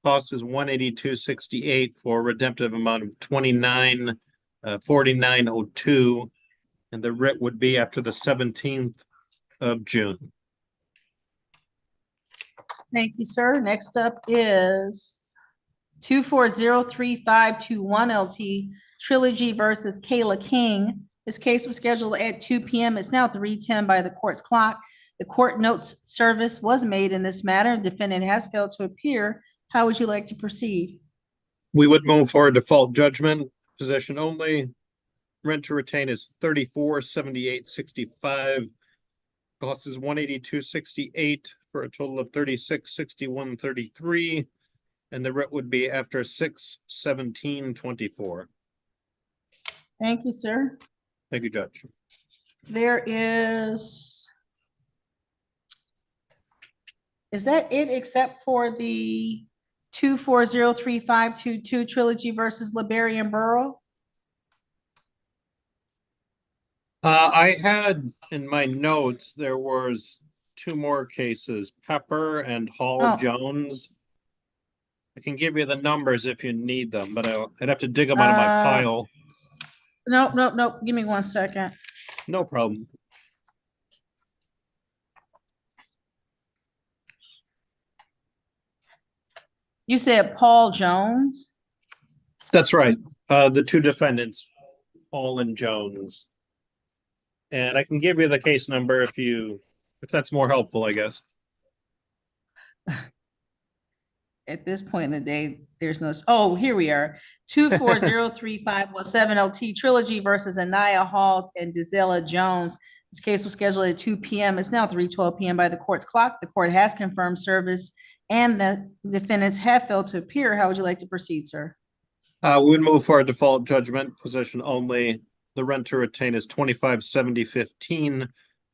Cost is $182.68 for a redemptive amount of $29.4902. And the writ would be after the 17th of June. Thank you, sir. Next up is 2403521 LT Trilogy versus Kayla King. This case was scheduled at 2 p.m. It's now 3:10 by the court's clock. The court notes service was made in this matter. Defendant has failed to appear. How would you like to proceed? We would move forward default judgment, possession only. Rent to retain is $3478.65. Cost is $182.68 for a total of $3661.33. And the writ would be after 6/17/24. Thank you, sir. Thank you, Judge. There is that it except for the 2403522 Trilogy versus LeBerry and Borough? I had in my notes, there was 2 more cases, Pepper and Hall Oh. Jones. I can give you the numbers if you need them, but I'd have to dig them out of my pile. Nope. Give me 1 second. No problem. You said Paul Jones? That's right. The 2 defendants, Paul and Jones. And I can give you the case number if that's more helpful, I guess. At this point in the day, there's no, oh, here we are. 2403517 LT Trilogy versus Anaya Halls and Dizella Jones. This case was scheduled at 2 p.m. It's now 3:12 p.m. by the court's clock. The court has confirmed service and the defendants have failed to appear. How would you like to proceed, sir? We would move for a default judgment, possession only. The rent to retain is $2570.15.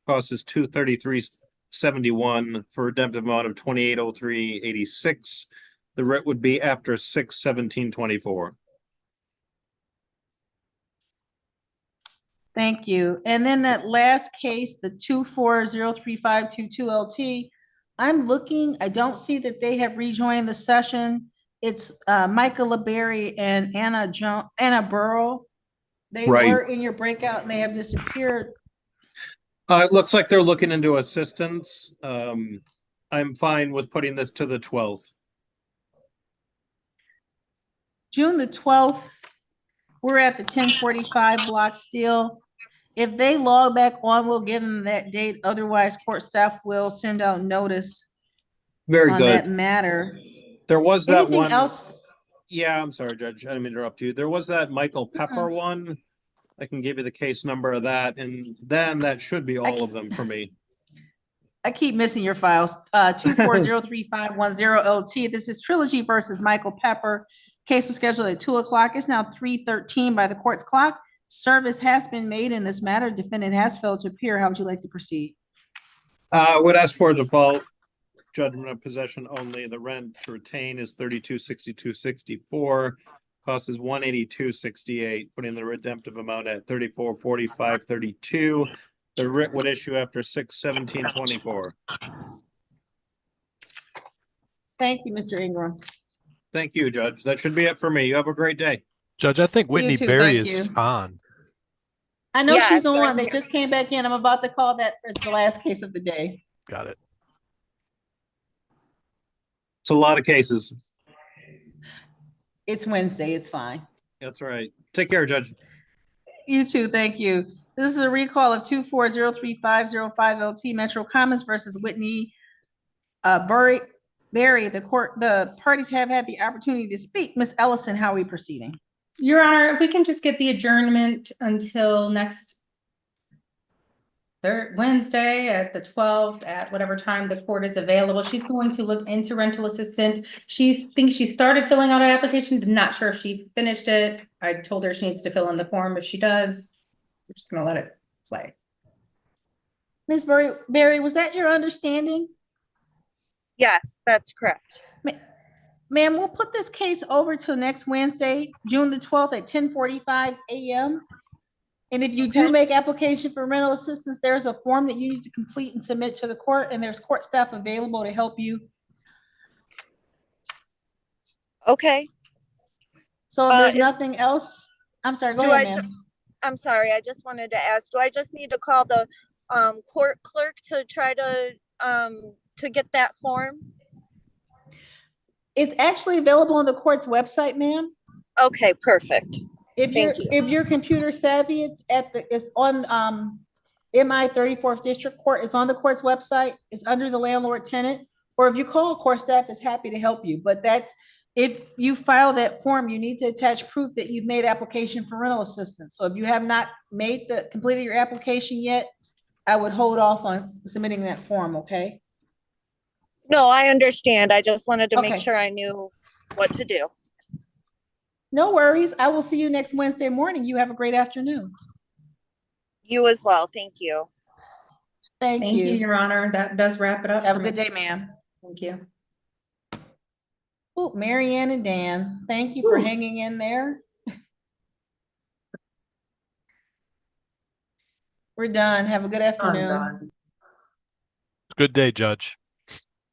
Cost is $233.71 for a redemptive amount of $2803.86. The writ would be after 6/17/24. Thank you. And then that last case, the 2403522 LT, I'm looking, I don't see that they have rejoined the session. It's Michael LeBerry and Anna Burrow. They Right. were in your breakout and they have disappeared. It looks like they're looking into assistance. I'm fine with putting this to the 12th. June the 12th, we're at the 1045 block still. If they log back on, we'll give them that date. Otherwise, court staff will send out notice Very on that good. matter. There was that Anything one. else? Yeah, I'm sorry, Judge. I didn't mean to interrupt you. There was that Michael Pepper one. I can give you the case number of that, and then that should be all of them for me. I keep missing your files. 2403510 LT. This is Trilogy versus Michael Pepper. Case was scheduled at 2:00. It's now 3:13 by the court's clock. Service has been made in this matter. Defendant has failed to appear. How would you like to proceed? I would ask for a default judgment of possession only. The rent to retain is $32.62.64. Cost is $182.68. Putting the redemptive amount at $34.45.32. The writ would issue after 6/17/24. Thank you, Mr. Ingram. Thank you, Judge. That should be it for me. You have a great day. Judge, I think Whitney too, Berry thank is you. on. I know she's Yes, on. I'm They here. just came back in. I'm about to call that as the last case of the day. Got it. It's a lot of cases. It's Wednesday. It's fine. That's right. Take care, Judge. You too. Thank you. This is a recall of 2403505 LT Metro Commons versus Whitney Berry. The parties have had the opportunity to speak. Ms. Ellison, how are we proceeding? Your Honor, if we can just get the adjournment until next Wednesday at the 12th at whatever time the court is available. She's going to look into rental assistant. She thinks she started filling out an application, not sure if she finished it. I told her she needs to fill in the form. If she does, we're just gonna let it play. Ms. Berry, was that your understanding? Yes, that's correct. Ma'am, we'll put this case over till next Wednesday, June the 12th at 10:45 a.m. And if you do make application for rental assistance, there's a form that you need to complete and submit to the court, and there's court staff available to help you. Okay. So if there's nothing else, I'm sorry, go ahead, ma'am. I'm sorry, I just wanted to ask, do I just need to call the court clerk to try to get that form? It's actually available on the court's website, ma'am. Okay, perfect. If you're computer savvy, it's on MI 34th District Court. It's on the court's website. It's under the landlord tenant. Or if you call, court staff is happy to help you. But if you file that form, you need to attach proof that you've made application for rental assistance. So if you have not completed your application yet, I would hold off on submitting that form, okay? No, I understand. I just wanted to make Okay. sure I knew what to do. No worries. I will see you next Wednesday morning. You have a great afternoon. You as well. Thank you. Thank Thank you, you. Your Honor. That does wrap it up. Have a for good me. day, ma'am. Thank you. Oh, Mary Ann and Dan, thank you for hanging in there. We're done. Have a good afternoon. Good day, Judge.